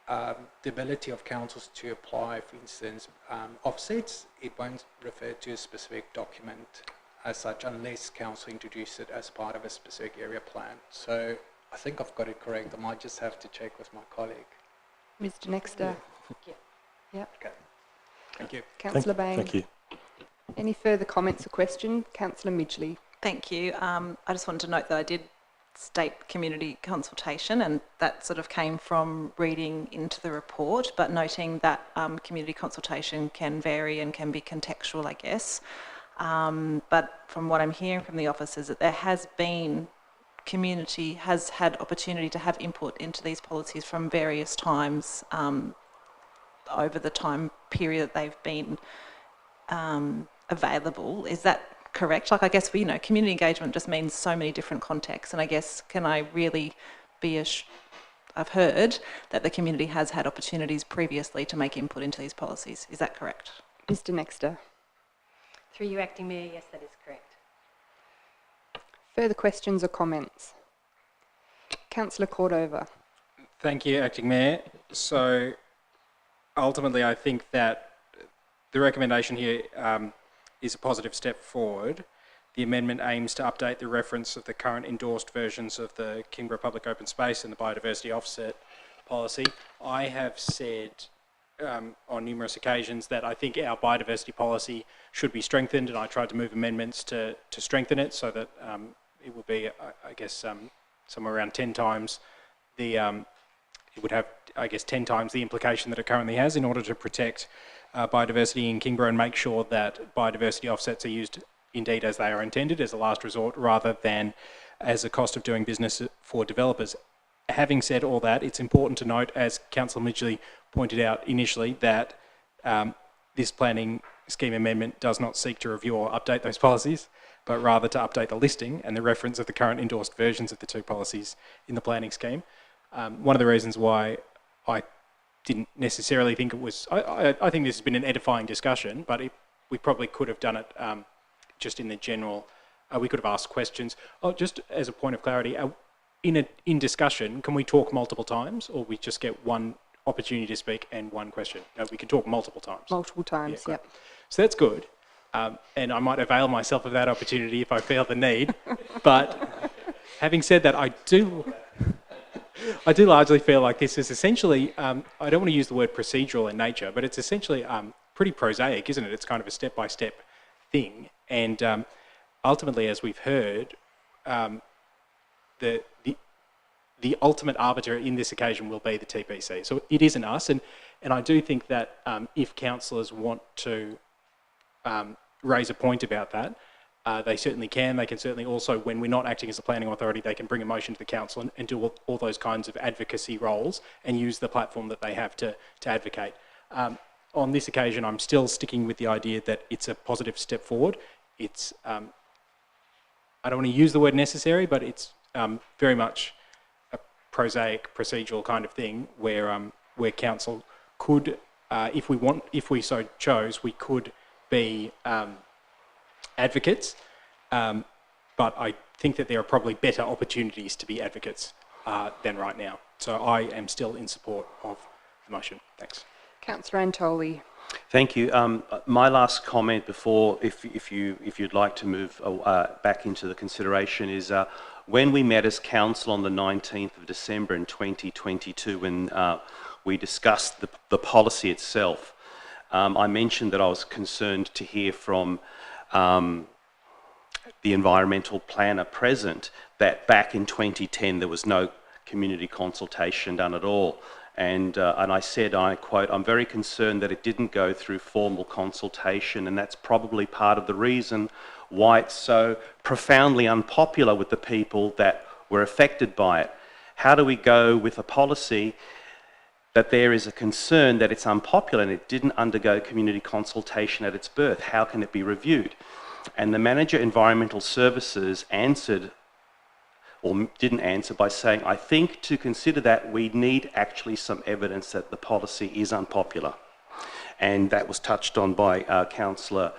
the ability of councils to apply, for instance, offsets. It won't refer to a specific document as such unless council introduce it as part of a specific area plan. So I think I've got it correct. I might just have to check with my colleague. Mr. Nexter. Yeah. Okay. Thank you. Councillor Bain. Thank you. Any further comments or questions? Councillor Midgley. Thank you. I just wanted to note that I did state community consultation, and that sort of came from reading into the report, but noting that community consultation can vary and can be contextual, I guess. But from what I'm hearing from the office is that there has been, community has had opportunity to have input into these policies from various times over the time period that they've been available. Is that correct? Like, I guess, you know, community engagement just means so many different contexts, and I guess, can I really be I've heard that the community has had opportunities previously to make input into these policies. Is that correct? Mr. Nexter. Through you, Acting Mayor, yes, that is correct. Further questions or comments? Councillor Cordova. Thank you, Acting Mayor. So ultimately, I think that the recommendation here is a positive step forward. The amendment aims to update the reference of the current endorsed versions of the Kingborough Public Open Space and the Biodiversity Offset Policy. I have said on numerous occasions that I think our biodiversity policy should be strengthened, and I tried to move amendments to strengthen it so that it would be, I guess, somewhere around 10 times the, it would have, I guess, 10 times the implication that it currently has in order to protect biodiversity in Kingborough and make sure that biodiversity offsets are used indeed as they are intended, as a last resort, rather than as a cost of doing business for developers. Having said all that, it's important to note, as Councillor Midgley pointed out initially, that this planning scheme amendment does not seek to review or update those policies, but rather to update the listing and the reference of the current endorsed versions of the two policies in the planning scheme. One of the reasons why I didn't necessarily think it was, I think this has been an edifying discussion, but we probably could have done it just in the general, we could have asked questions. Oh, just as a point of clarity, in discussion, can we talk multiple times, or we just get one opportunity to speak and one question? No, we can talk multiple times. Multiple times, yeah, yep. So that's good. And I might avail myself of that opportunity if I feel the need. But having said that, I do largely feel like this is essentially, I don't want to use the word procedural in nature, but it's essentially pretty prosaic, isn't it? It's kind of a step-by-step thing. And ultimately, as we've heard, the ultimate arbiter in this occasion will be the TPC. So it isn't us. And I do think that if councillors want to raise a point about that, they certainly can. They can certainly also, when we're not acting as a planning authority, they can bring a motion to the council and do all those kinds of advocacy roles and use the platform that they have to advocate. On this occasion, I'm still sticking with the idea that it's a positive step forward. It's, I don't want to use the word necessary, but it's very much a prosaic procedural kind of thing where council could, if we so chose, we could be advocates, but I think that there are probably better opportunities to be advocates than right now. So I am still in support of the motion. Thanks. Councillor Antoli. Thank you. My last comment before, if you'd like to move back into the consideration, is when we met as council on the 19th of December in 2022, when we discussed the policy itself, I mentioned that I was concerned to hear from the environmental planner present that back in 2010 there was no community consultation done at all. And I said, I quote, "I'm very concerned that it didn't go through formal consultation, and that's probably part of the reason why it's so profoundly unpopular with the people that were affected by it. How do we go with a policy that there is a concern that it's unpopular and it didn't undergo community consultation at its birth? How can it be reviewed?" And the manager environmental services answered, or didn't answer, by saying, "I think to consider that we need actually some evidence that the policy is unpopular." And that was touched on by Councillor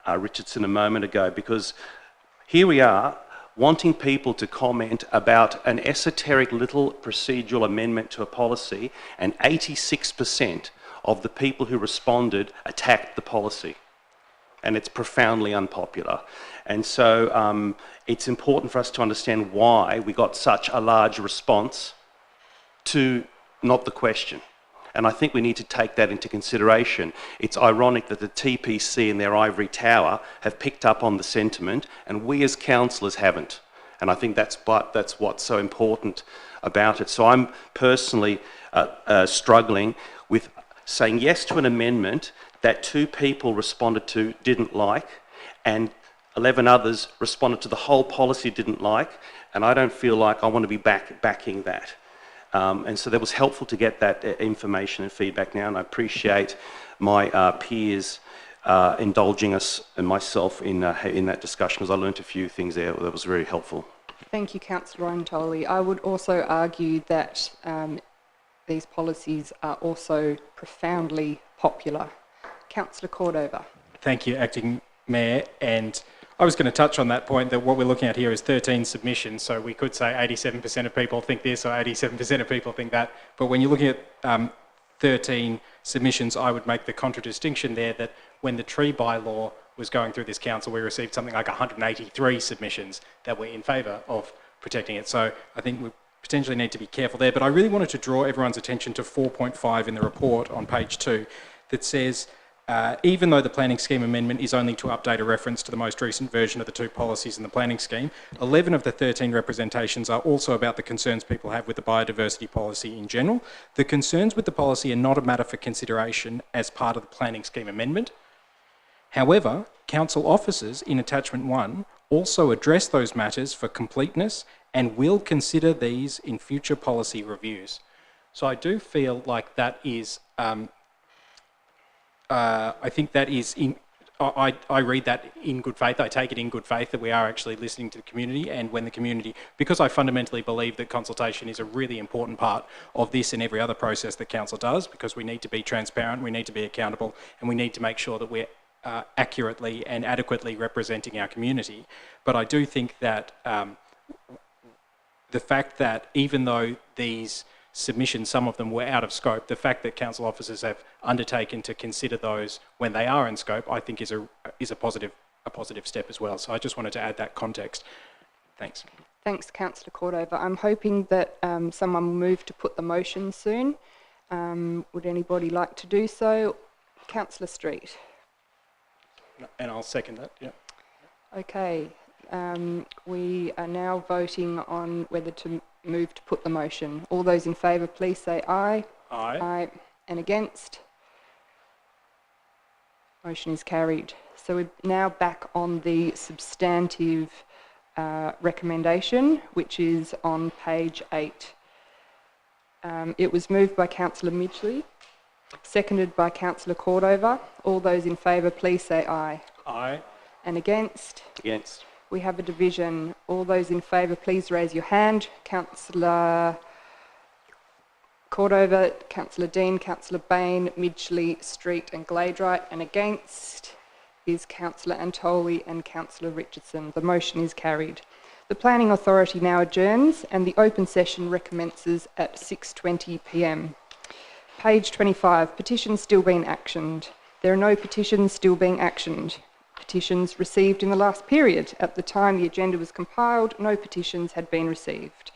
Richardson a moment ago, because here we are wanting people to comment about an esoteric little procedural amendment to a policy, and 86% of the people who responded attacked the policy. And it's profoundly unpopular. And so it's important for us to understand why we got such a large response to not the question. And I think we need to take that into consideration. It's ironic that the TPC in their ivory tower have picked up on the sentiment and we as councillors haven't. And I think that's what's so important about it. So I'm personally struggling with saying yes to an amendment that 2 people responded to didn't like, and 11 others responded to the whole policy didn't like, and I don't feel like I want to be backing that. And so that was helpful to get that information and feedback now, and I appreciate my peers indulging us and myself in that discussion, because I learnt a few things there that was very helpful. Thank you, Councillor Antoli. I would also argue that these policies are also profoundly popular. Councillor Cordova. Thank you, Acting Mayor. And I was going to touch on that point, that what we're looking at here is 13 submissions. So we could say 87% of people think this or 87% of people think that. But when you're looking at 13 submissions, I would make the contradistinction there that when the tree bylaw was going through this council, we received something like 183 submissions that were in favour of protecting it. So I think we potentially need to be careful there. But I really wanted to draw everyone's attention to 4.5 in the report on page 2 that says, even though the planning scheme amendment is only to update a reference to the most recent version of the 2 policies in the planning scheme, 11 of the 13 representations are also about the concerns people have with the biodiversity policy in general. The concerns with the policy are not a matter for consideration as part of the planning scheme amendment. However, council officers in attachment 1 also address those matters for completeness and will consider these in future policy reviews. So I do feel like that is I think that is, I read that in good faith. I take it in good faith that we are actually listening to the community, and when the community, because I fundamentally believe that consultation is a really important part of this and every other process that council does, because we need to be transparent, we need to be accountable, and we need to make sure that we're accurately and adequately representing our community. But I do think that the fact that even though these submissions, some of them were out of scope, the fact that council officers have undertaken to consider those when they are in scope, I think is a positive step as well. So I just wanted to add that context. Thanks. Thanks, Councillor Cordova. I'm hoping that someone will move to put the motion soon. Would anybody like to do so? Councillor Street. And I'll second that, yeah. Okay. We are now voting on whether to move to put the motion. All those in favour, please say aye. Aye. Aye. And against? Motion is carried. So we're now back on the substantive recommendation, which is on page 8. It was moved by Councillor Midgley, seconded by Councillor Cordova. All those in favour, please say aye. Aye. And against? Against. We have a division. All those in favour, please raise your hand. Councillor Cordova, Councillor Dean, Councillor Bain, Midgley, Street and Gladright. And against is Councillor Antoli and Councillor Richardson. The motion is carried. The Planning Authority now adjourns and the open session recommences at 6:20 p.m. Page 25, petitions still being actioned. There are no petitions still being actioned. Petitions received in the last period. At the time the agenda was compiled, no petitions had been received.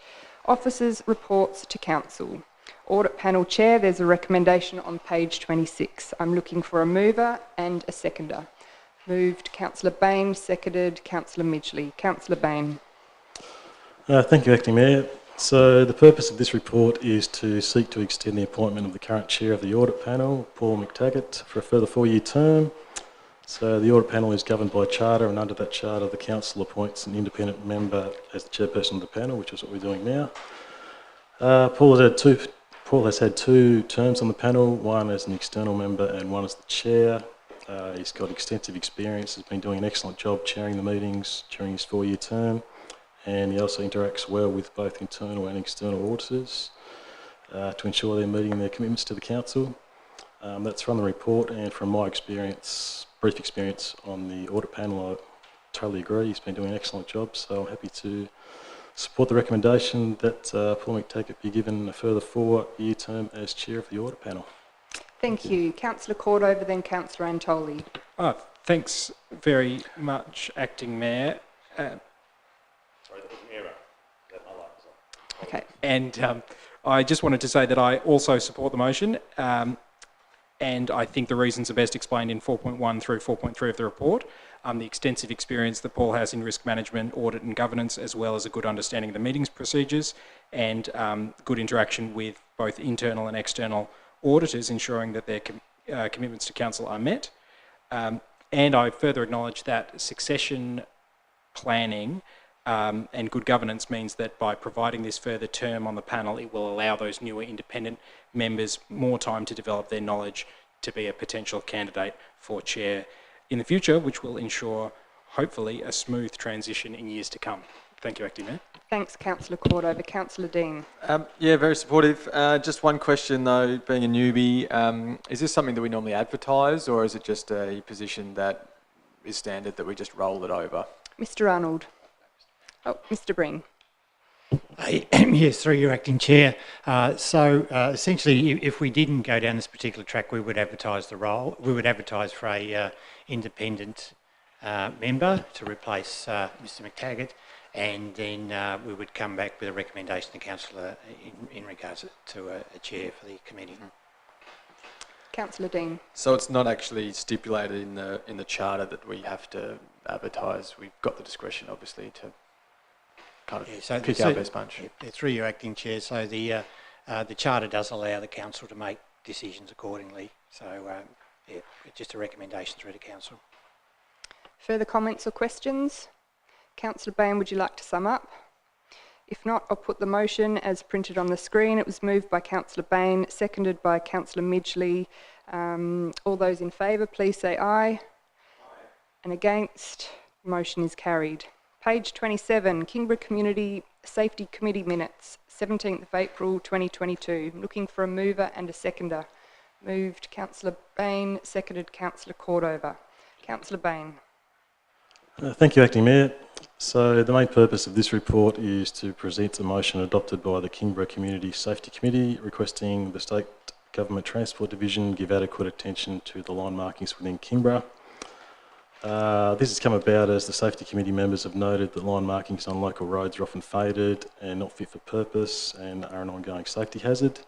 Officers' reports to Council. Audit Panel Chair, there's a recommendation on page 26. I'm looking for a mover and a seconder. Moved Councillor Bain, seconded Councillor Midgley. Councillor Bain. Thank you, Acting Mayor. So the purpose of this report is to seek to extend the appointment of the current Chair of the Audit Panel, Paul McTaggart, for a further 4-year term. So the Audit Panel is governed by Charter, and under that Charter the Council appoints an independent member as the Chairperson of the panel, which is what we're doing now. Paul has had 2 terms on the panel, one as an external member and one as the Chair. He's got extensive experience, has been doing an excellent job chairing the meetings during his 4-year term, and he also interacts well with both internal and external auditors to ensure they're meeting their commitments to the Council. That's from the report, and from my experience, brief experience on the Audit Panel, I totally agree. He's been doing an excellent job, so I'm happy to support the recommendation that Paul McTaggart be given a further 4-year term as Chair of the Audit Panel. Thank you. Councillor Cordover, then Councillor Antoli. Thanks very much, Acting Mayor. Okay. And I just wanted to say that I also support the motion, and I think the reasons are best explained in 4.1 through 4.3 of the report. The extensive experience that Paul has in risk management, audit and governance, as well as a good understanding of the meetings procedures, and good interaction with both internal and external auditors, ensuring that their commitments to Council are met. And I further acknowledge that succession planning and good governance means that by providing this further term on the panel, it will allow those newer independent members more time to develop their knowledge to be a potential candidate for Chair in the future, which will ensure, hopefully, a smooth transition in years to come. Thank you, Acting Mayor. Thanks, Councillor Cordover. Councillor Dean. Yeah, very supportive. Just one question though, being a newbie, is this something that we normally advertise, or is it just a position that is standard that we just roll it over? Mr Arnold. Oh, Mr Breen. Yes, through your Acting Chair. Essentially, if we didn't go down this particular track, we would advertise the role. We would advertise for a independent member to replace Mr McTaggart, and then we would come back with a recommendation to Council in regards to a chair for the committee. Councillor Dean. So it's not actually stipulated in the charter that we have to advertise. We've got the discretion, obviously, to kind of pick our best bunch. Through your Acting Chair, so the charter does allow the Council to make decisions accordingly. So yeah, it's just a recommendation through to Council. Further comments or questions? Councillor Bain, would you like to sum up? If not, I'll put the motion as printed on the screen. It was moved by Councillor Bain, seconded by Councillor Midgley. All those in favour, please say aye. Aye. And against, the motion is carried. Page 27, Kingborough Community Safety Committee Minutes, 17th of April 2022. I'm looking for a mover and a seconder. Moved Councillor Bain, seconded Councillor Cordover. Councillor Bain. Thank you, Acting Mayor. So the main purpose of this report is to present a motion adopted by the Kingborough Community Safety Committee requesting the State Government Transport Division give adequate attention to the line markings within Kingborough. This has come about as the Safety Committee members have noted that line markings on local roads are often faded and not fit for purpose and are an ongoing safety hazard.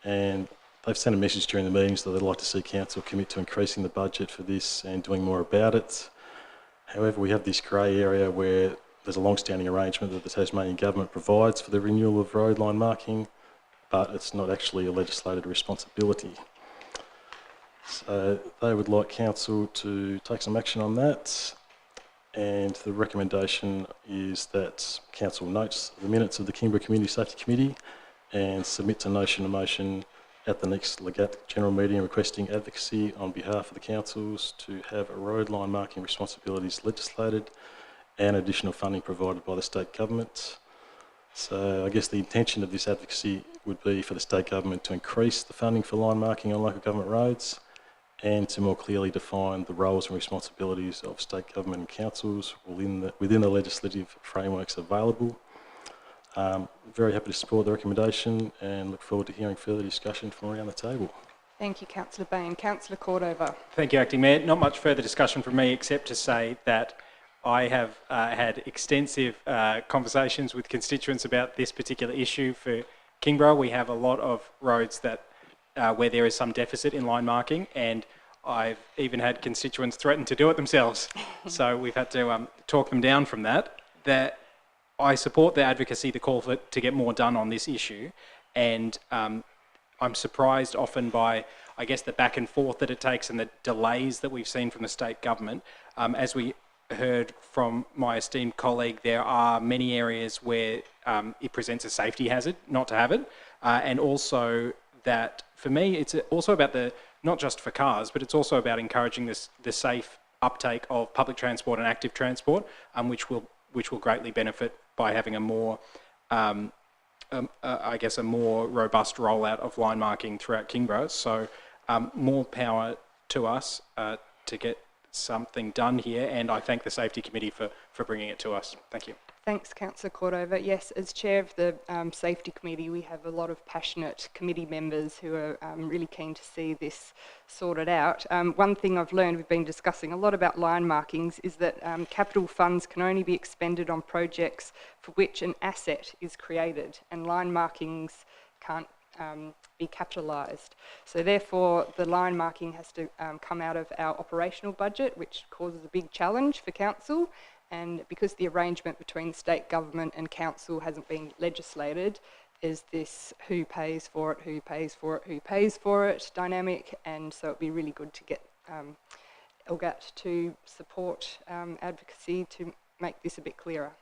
And they've sent a message during the meetings that they'd like to see Council commit to increasing the budget for this and doing more about it. However, we have this grey area where there's a long-standing arrangement that the Tasmanian Government provides for the renewal of road line marking, but it's not actually a legislated responsibility. So they would like Council to take some action on that, and the recommendation is that Council notes the minutes of the Kingborough Community Safety Committee and submits a motion at the next Legat General Meeting requesting advocacy on behalf of the councils to have road line marking responsibilities legislated and additional funding provided by the state government. So I guess the intention of this advocacy would be for the state government to increase the funding for line marking on local government roads and to more clearly define the roles and responsibilities of state government and councils within the legislative frameworks available. Very happy to support the recommendation and look forward to hearing further discussion from around the table. Thank you, Councillor Bain. Councillor Cordover. Thank you, Acting Mayor. Not much further discussion from me except to say that I have had extensive conversations with constituents about this particular issue for Kingborough, we have a lot of roads that where there is some deficit in line marking, and I've even had constituents threaten to do it themselves. So we've had to talk them down from that. That I support the advocacy, the call for to get more done on this issue, and I'm surprised often by, I guess, the back and forth that it takes and the delays that we've seen from the state government. As we heard from my esteemed colleague, there are many areas where it presents a safety hazard not to have it, and also that for me it's also about the, not just for cars, but it's also about encouraging the safe uptake of public transport and active transport, which will greatly benefit by having a more I guess a more robust rollout of line marking throughout Kingborough. So more power to us to get something done here, and I thank the Safety Committee for bringing it to us. Thank you. Thanks, Councillor Cordova. Yes, as Chair of the Safety Committee, we have a lot of passionate committee members who are really keen to see this sorted out. One thing I've learned, we've been discussing a lot about line markings, is that capital funds can only be expended on projects for which an asset is created, and line markings can't be capitalised. So therefore, the line marking has to come out of our operational budget, which causes a big challenge for council. And because the arrangement between state government and council hasn't been legislated, is this who pays for it, who pays for it, who pays for it dynamic. And so it'd be really good to get LGAT to support advocacy to make this a bit clearer.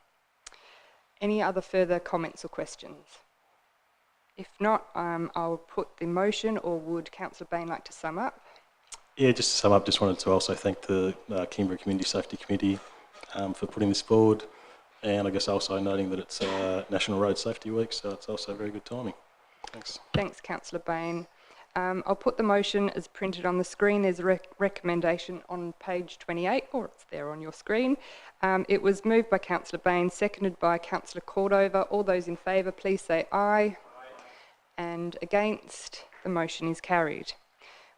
Any other further comments or questions? If not, I'll put the motion, or would Councillor Bain like to sum up? Yeah, just to sum up, just wanted to also thank the Kingborough Community Safety Committee for putting this forward, and I guess also noting that it's National Road Safety Week, so it's also very good timing. Thanks. Thanks, Councillor Bain. I'll put the motion as printed on the screen. There's a recommendation on page 28, or it's there on your screen. It was moved by Councillor Bain, seconded by Councillor Cordova. All those in favour, please say aye. And against, the motion is carried.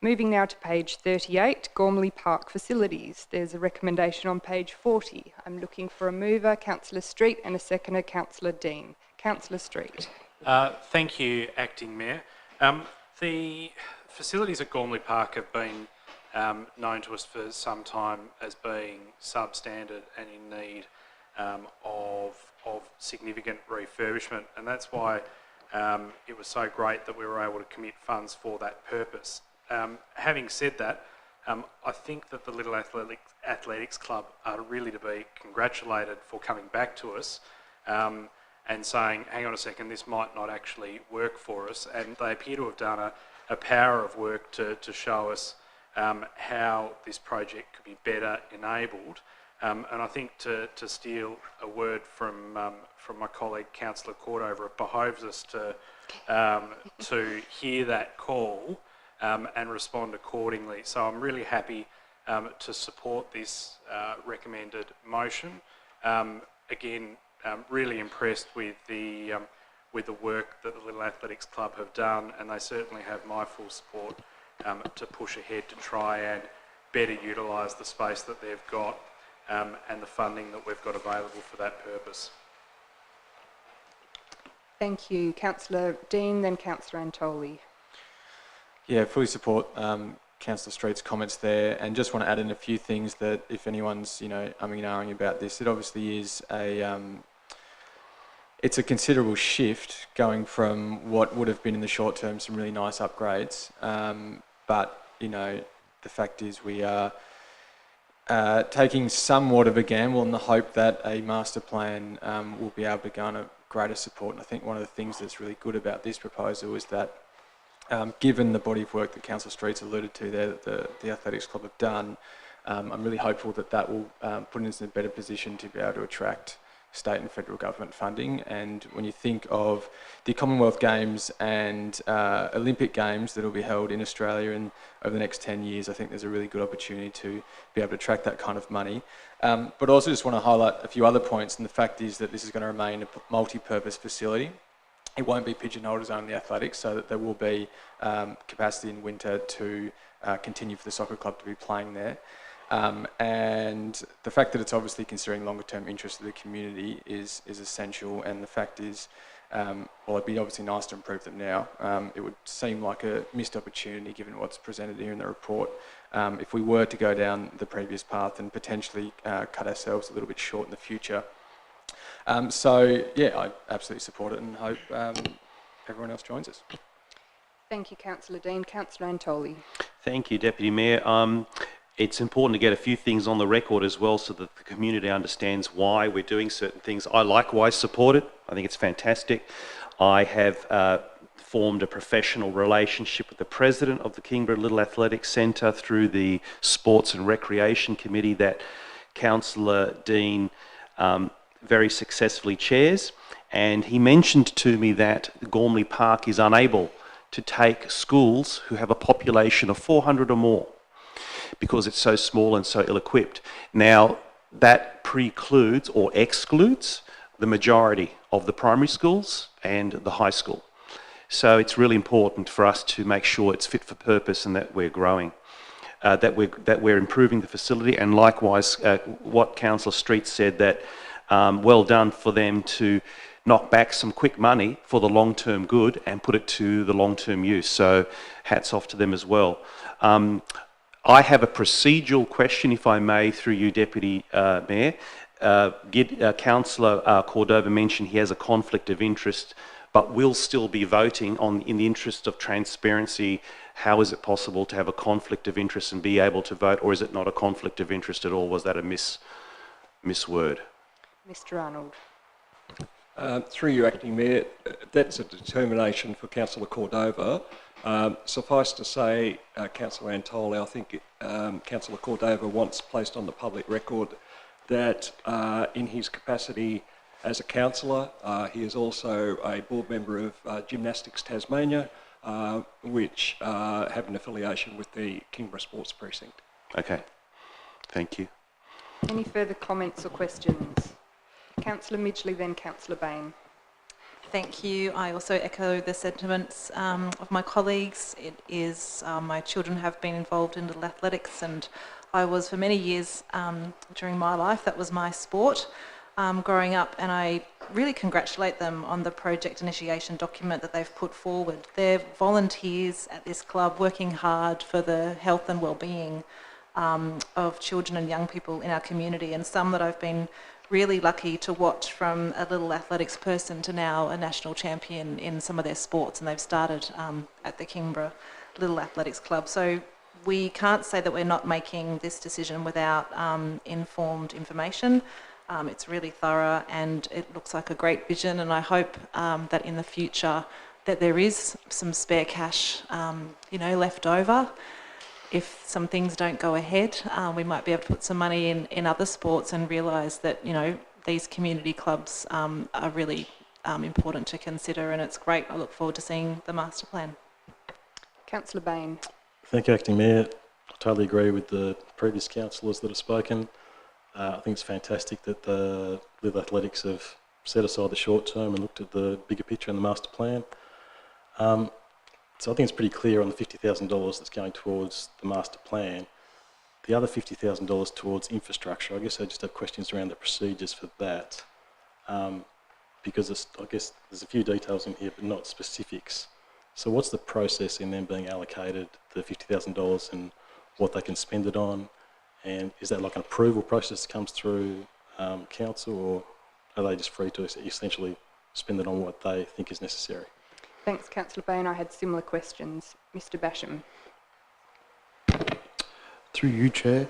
Moving now to page 38, Gormley Park Facilities. There's a recommendation on page 40. I'm looking for a mover, Councillor Street, and a seconder, Councillor Dean. Councillor Street. Thank you, Acting Mayor. The facilities at Gormley Park have been known to us for some time as being substandard and in need of significant refurbishment, and that's why it was so great that we were able to commit funds for that purpose. Having said that, I think that the Little Athletics Club are really to be congratulated for coming back to us and saying, hang on a second, this might not actually work for us. And they appear to have done a power of work to show us how this project could be better enabled. And I think to steal a word from my colleague Councillor Cordova, it behoves us to hear that call and respond accordingly. So I'm really happy to support this recommended motion. Again, really impressed with the work that the Little Athletics Club have done, and they certainly have my full support to push ahead to try and better utilise the space that they've got and the funding that we've got available for that purpose. Thank you. Councillor Dean, then Councillor Antoli. Yeah, fully support Councillor Street's comments there, and just want to add in a few things that if anyone's, umming and ahhing about this, it obviously is it's a considerable shift going from what would have been in the short term some really nice upgrades, but the fact is we are taking somewhat of a gamble in the hope that a master plan will be able to garner greater support. And I think one of the things that's really good about this proposal is that given the body of work that Councillor Street's alluded to there, that the Athletics Club have done, I'm really hopeful that will put us in a better position to be able to attract state and federal government funding. And when you think of the Commonwealth Games and Olympic Games that will be held in Australia over the next 10 years, I think there's a really good opportunity to be able to attract that kind of money. But I also just want to highlight a few other points, and the fact is that this is going to remain a multi-purpose facility. It won't be pigeonholed as only athletics, so that there will be capacity in winter to continue for the soccer club to be playing there. And the fact that it's obviously considering longer term interest of the community is essential, and the fact is well, it'd be obviously nice to improve them now. It would seem like a missed opportunity given what's presented here in the report. If we were to go down the previous path and potentially cut ourselves a little bit short in the future. So, yeah, I absolutely support it and hope everyone else joins us. Thank you, Councillor Dean. Councillor Antoli. Thank you, Deputy Mayor. It's important to get a few things on the record as well so that the community understands why we're doing certain things. I likewise support it. I think it's fantastic. I have formed a professional relationship with the president of the Kingborough Little Athletics Centre through the Sports and Recreation Committee that Councillor Dean very successfully chairs. And he mentioned to me that Gormley Park is unable to take schools who have a population of 400 or more because it's so small and so ill-equipped. Now, that precludes or excludes the majority of the primary schools and the high school. So it's really important for us to make sure it's fit for purpose and that we're growing, that we're improving the facility. And likewise, what Councillor Street said, that well done for them to knock back some quick money for the long-term good and put it to the long-term use. So hats off to them as well. I have a procedural question, if I may, through you, Deputy Mayor. Councillor Cordova mentioned he has a conflict of interest, but will still be voting in the interest of transparency. How is it possible to have a conflict of interest and be able to vote, or is it not a conflict of interest at all? Was that a misword? Mr. Arnold. Through you, Acting Mayor, that's a determination for Councillor Cordova. Suffice to say, Councillor Antoli, I think Councillor Cordova once placed on the public record that in his capacity as a councillor, he is also a board member of Gymnastics Tasmania, which have an affiliation with the Kingborough Sports Precinct. Okay, thank you. Any further comments or questions? Councillor Midgley, then Councillor Bain. Thank you. I also echo the sentiments of my colleagues. It is, my children have been involved in little athletics, and I was for many years during my life, that was my sport growing up, and I really congratulate them on the project initiation document that they've put forward. They're volunteers at this club working hard for the health and well-being of children and young people in our community, and some that I've been really lucky to watch from a little athletics person to now a national champion in some of their sports, and they've started at the Kingborough Little Athletics Club. So we can't say that we're not making this decision without informed information. It's really thorough and it looks like a great vision, and I hope that in the future that there is some spare cash left over. If some things don't go ahead, we might be able to put some money in other sports and realise that, these community clubs are really important to consider, and it's great. I look forward to seeing the master plan. Councillor Bain. Thank you, Acting Mayor. I totally agree with the previous councillors that have spoken. I think it's fantastic that the Little Athletics have set aside the short term and looked at the bigger picture in the master plan. So I think it's pretty clear on the $50,000 that's going towards the master plan. The other $50,000 towards infrastructure, I guess I just have questions around the procedures for that, because I guess there's a few details in here but not specifics. So what's the process in them being allocated the $50,000 and what they can spend it on? And is that like an approval process that comes through council, or are they just free to essentially spend it on what they think is necessary? Thanks, Councillor Bain. I had similar questions. Mr. Basham. Through you, Chair.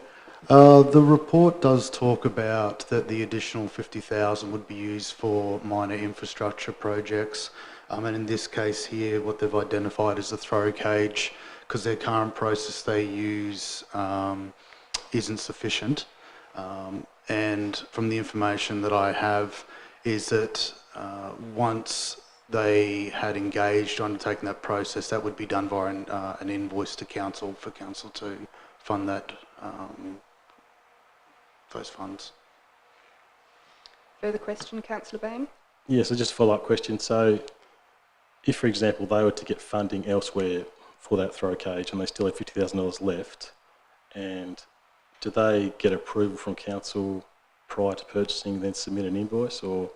The report does talk about that the additional $50,000 would be used for minor infrastructure projects. And in this case here, what they've identified as a throw cage, because their current process they use isn't sufficient. And from the information that I have is that once they had engaged or undertaken that process, that would be done via an invoice to council for council to fund that those funds. Further question, Councillor Bain? Yes, so just a follow-up question. So if, for example, they were to get funding elsewhere for that throw cage and they still have $50,000 left, and do they get approval from council prior to purchasing, then submit an invoice, or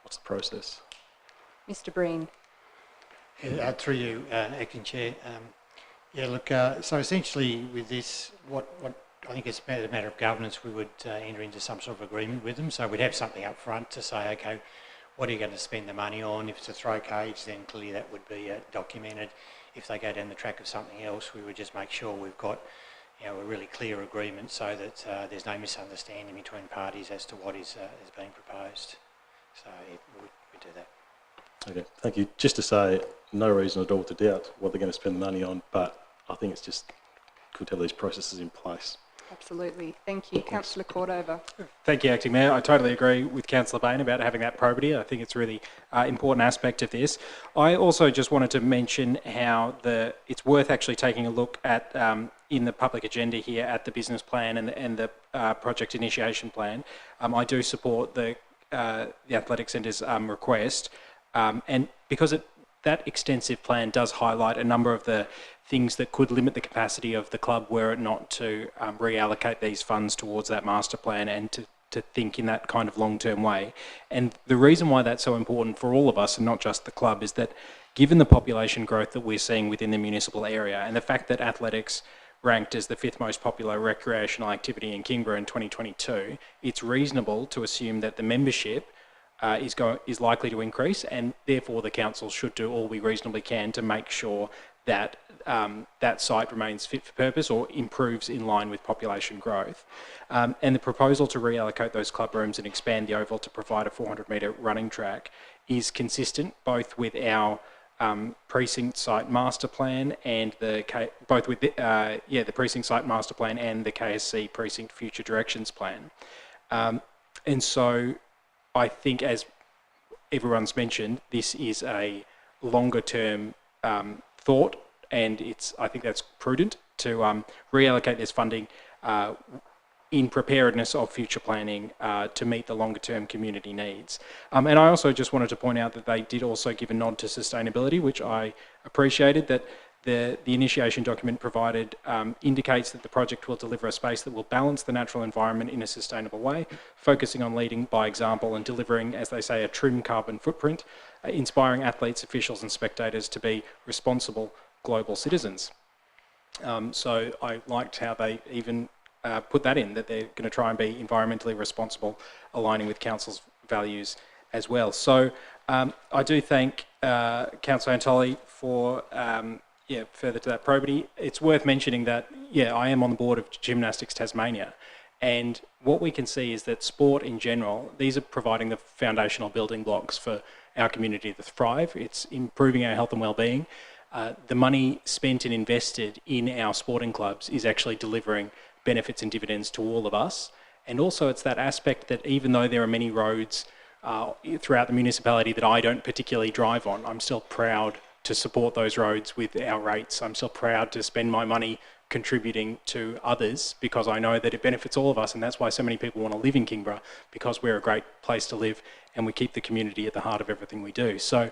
what's the process? Mr. Breen. Through you, Acting Chair. Yeah, look, so essentially with this, what I think it's a matter of governance, we would enter into some sort of agreement with them. So we'd have something up front to say, okay, what are you going to spend the money on? If it's a throw cage, then clearly that would be documented. If they go down the track of something else, we would just make sure we've got, you know, a really clear agreement so that there's no misunderstanding between parties as to what is being proposed. So yeah, we do that. Okay, thank you. Just to say, no reason at all to doubt what they're going to spend the money on, but I think it's just good to have these processes in place. Absolutely. Thank you. Councillor Cordova. Thank you, Acting Mayor. I totally agree with Councillor Bain about having that probity. I think it's a really important aspect of this. I also just wanted to mention how it's worth actually taking a look at, in the public agenda here, at the business plan and the project initiation plan. I do support the Athletic Centre's request, and because that extensive plan does highlight a number of the things that could limit the capacity of the club were it not to reallocate these funds towards that master plan and to think in that kind of long-term way. And the reason why that's so important for all of us and not just the club is that given the population growth that we're seeing within the municipal area and the fact that athletics ranked as the 5th most popular recreational activity in Kingborough in 2022, it's reasonable to assume that the membership is likely to increase, and therefore the council should do all we reasonably can to make sure that that site remains fit for purpose or improves in line with population growth. And the proposal to reallocate those club rooms and expand the oval to provide a 400-metre running track is consistent both with our precinct site master plan and the precinct site master plan and the KSC precinct future directions plan. And so I think, as everyone's mentioned, this is a longer term thought, and I think that's prudent to reallocate this funding in preparedness of future planning to meet the longer term community needs. And I also just wanted to point out that they did also give a nod to sustainability, which I appreciated, that the initiation document provided indicates that the project will deliver a space that will balance the natural environment in a sustainable way, focusing on leading by example and delivering, as they say, a trim carbon footprint, inspiring athletes, officials and spectators to be responsible global citizens. So I liked how they even put that in, that they're going to try and be environmentally responsible, aligning with council's values as well. So I do thank Councillor Antoli for further to that probity. It's worth mentioning that, I am on the board of Gymnastics Tasmania, and what we can see is that sport in general, these are providing the foundational building blocks for our community to thrive. It's improving our health and well-being. The money spent and invested in our sporting clubs is actually delivering benefits and dividends to all of us. And also it's that aspect that even though there are many roads throughout the municipality that I don't particularly drive on, I'm still proud to support those roads with our rates. I'm still proud to spend my money contributing to others because I know that it benefits all of us, and that's why so many people want to live in Kingborough, because we're a great place to live and we keep the community at the heart of everything we do. So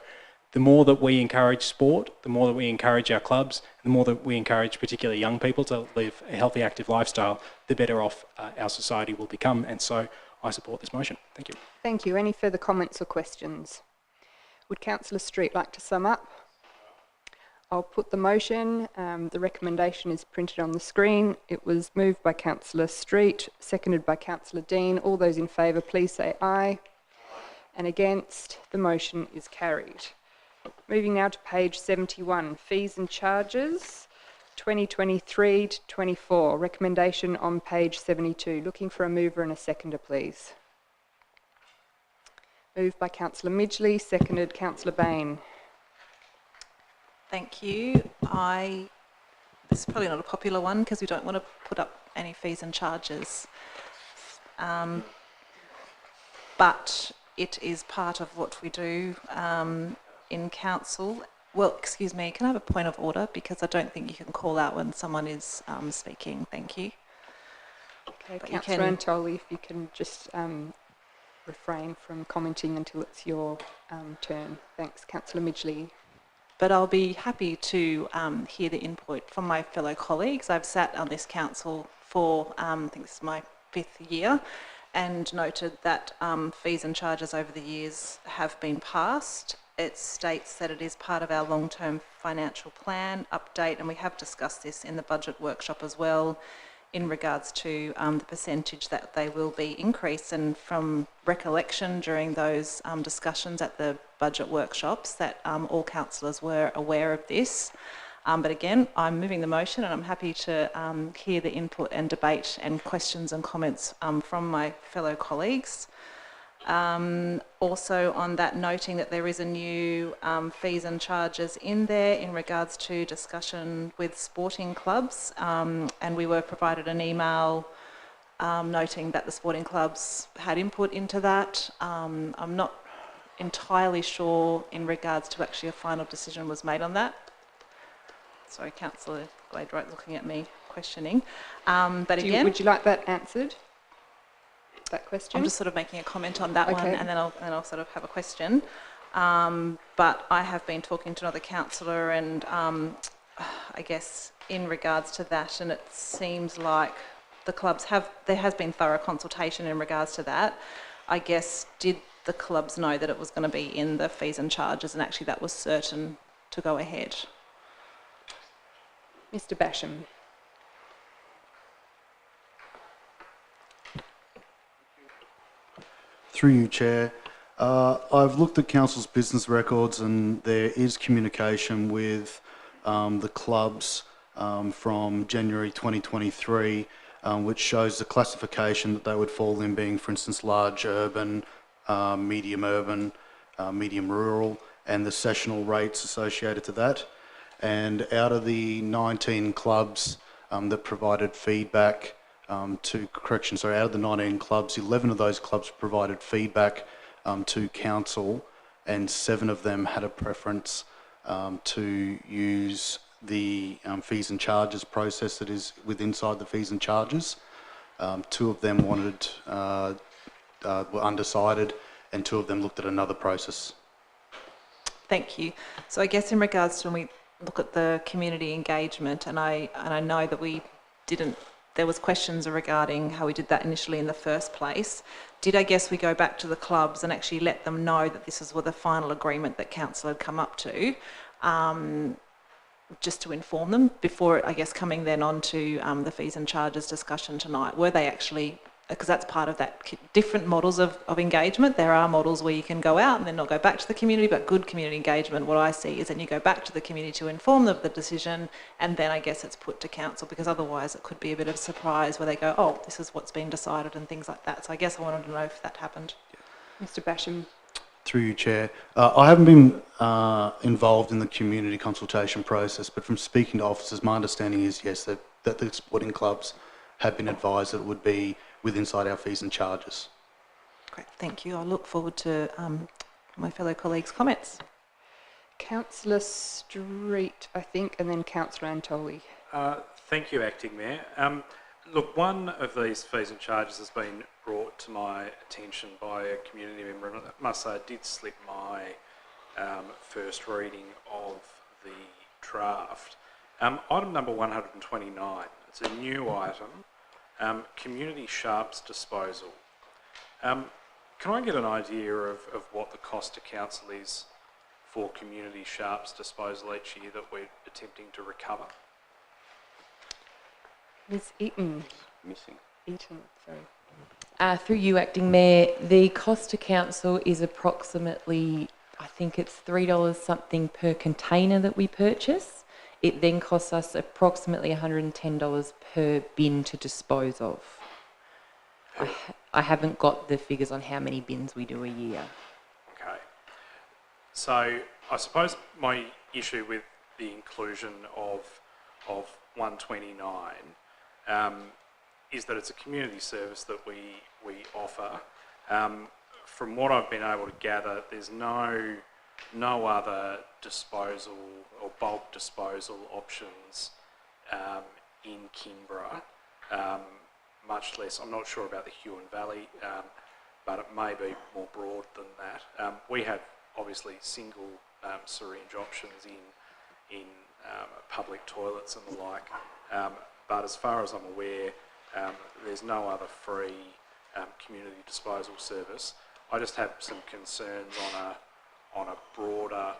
the more that we encourage sport, the more that we encourage our clubs, the more that we encourage particularly young people to live a healthy, active lifestyle, the better off our society will become. And so I support this motion. Thank you. Thank you. Any further comments or questions? Would Councillor Street like to sum up? I'll put the motion. The recommendation is printed on the screen. It was moved by Councillor Street, seconded by Councillor Dean. All those in favour, please say aye. And against, the motion is carried. Moving now to page 71, fees and charges, 2023 to 24. Recommendation on page 72. Looking for a mover and a seconder, please. Moved by Councillor Midgley, seconded Councillor Bain. Thank you. This is probably not a popular one because we don't want to put up any fees and charges. But it is part of what we do in council. Well, excuse me, can I have a point of order? Because I don't think you can call out when someone is speaking. Thank you. Okay, Councillor Antoli, if you can just refrain from commenting until it's your turn. Thanks. Councillor Midgley. But I'll be happy to hear the input from my fellow colleagues. I've sat on this council for, I think this is my 5th year, and noted that fees and charges over the years have been passed it states that it is part of our long-term financial plan update, and we have discussed this in the budget workshop as well in regards to the percentage that they will be increased. And from recollection during those discussions at the budget workshops that all councillors were aware of this. But again, I'm moving the motion and I'm happy to hear the input and debate and questions and comments from my fellow colleagues. Also on that, noting that there is a new fees and charges in there in regards to discussion with sporting clubs, and we were provided an email noting that the sporting clubs had input into that. I'm not entirely sure in regards to actually a final decision was made on that. Sorry, Councillor Gladwright looking at me questioning. But again, would you like that answered? That question? I'm just sort of making a comment on that one, and then I'll sort of have a question. But I have been talking to another councillor, and I guess in regards to that, and it seems like the clubs there has been thorough consultation in regards to that. I guess, did the clubs know that it was going to be in the fees and charges, and actually that was certain to go ahead? Mr. Basham. Through you, Chair. I've looked at Council's business records and there is communication with the clubs from January 2023, which shows the classification that they would fall in being, for instance, large urban, medium rural, and the sessional rates associated to that. And out of the 19 clubs that provided feedback out of the 19 clubs, 11 of those clubs provided feedback to council, and 7 of them had a preference to use the fees and charges process that is inside the fees and charges. 2 of them were undecided, and 2 of them looked at another process. Thank you. So I guess in regards to when we look at the community engagement, and I know that there was questions regarding how we did that initially in the first place. Did I guess we go back to the clubs and actually let them know that this is the final agreement that council had come up to, just to inform them before, I guess, coming then on to the fees and charges discussion tonight? Were they actually, because that's part of that, different models of engagement. There are models where you can go out and then not go back to the community, but good community engagement, what I see is that you go back to the community to inform them of the decision, and then I guess it's put to council, because otherwise it could be a bit of a surprise where they go, oh, this is what's been decided and things like that. So I guess I wanted to know if that happened. Mr. Basham. Through you, Chair. I haven't been involved in the community consultation process, but from speaking to officers, my understanding is, yes, that the sporting clubs have been advised that it would be inside our fees and charges. Great, thank you. I look forward to my fellow colleagues' comments. Councillor Street, I think, and then Councillor Antoli. Thank you, Acting Mayor. Look, one of these fees and charges has been brought to my attention by a community member, and I must say it did slip my first reading of the draft. Item number 129, it's a new item. Community sharps disposal. Can I get an idea of what the cost to council is for community sharps disposal each year that we're attempting to recover? Ms. Eaton. Missing. Eaton, sorry. Through you, Acting Mayor, the cost to council is approximately, I think it's $3 something per container that we purchase. It then costs us approximately $110 per bin to dispose of. I haven't got the figures on how many bins we do a year. Okay. So I suppose my issue with the inclusion of 129 is that it's a community service that we offer. From what I've been able to gather, there's no other disposal or bulk disposal options in Kingborough, much less, I'm not sure about the Huon Valley, but it may be more broad than that. We have obviously single syringe options in public toilets and the like, but as far as I'm aware, there's no other free community disposal service. I just have some concerns on a broader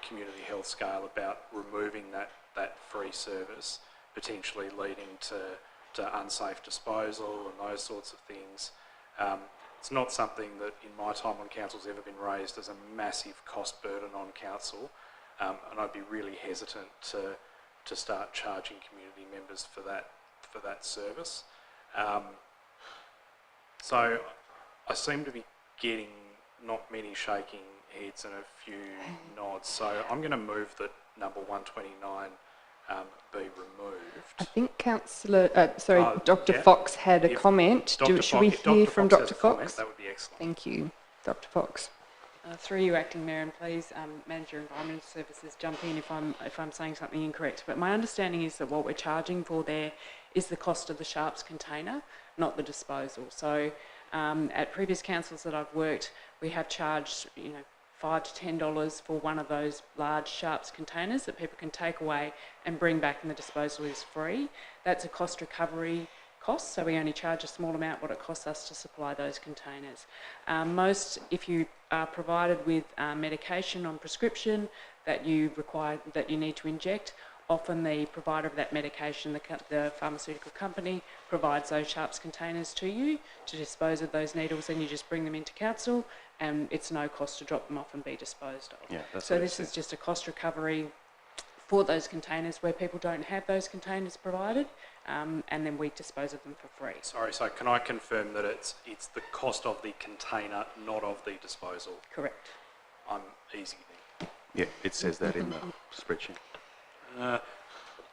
community health scale about removing that free service, potentially leading to unsafe disposal and those sorts of things. It's not something that in my time on council has ever been raised as a massive cost burden on council, and I'd be really hesitant to start charging community members for that service. So I seem to be getting not many shaking heads and a few nods. So I'm going to move that number 129 be removed. I think Dr. Yeah. Fox had a If comment. Dr. Should we Fox- if hear Dr. from Fox Dr. has a comment, Fox? that would be excellent. Thank you, Dr. Fox. Through you, Acting Mayor, and please, Manager Environmental Services, jump in if I'm saying something incorrect. But my understanding is that what we're charging for there is the cost of the sharps container, not the disposal. So at previous councils that I've worked, we have charged, $5 to $10 for one of those large sharps containers that people can take away and bring back, and the disposal is free. That's a cost recovery cost, so we only charge a small amount what it costs us to supply those containers. If you are provided with medication on prescription that you need to inject, often the provider of that medication, the pharmaceutical company, provides those sharps containers to you to dispose of those needles, and you just bring them into council, and it's no cost to drop them off and be disposed of. Yeah, that's so what it this says. is just a cost recovery for those containers where people don't have those containers provided, and then we dispose of them for free. Sorry, so can I confirm that it's the cost of the container, not of the disposal? Correct. I'm easy then. Yeah, it says that in the spreadsheet.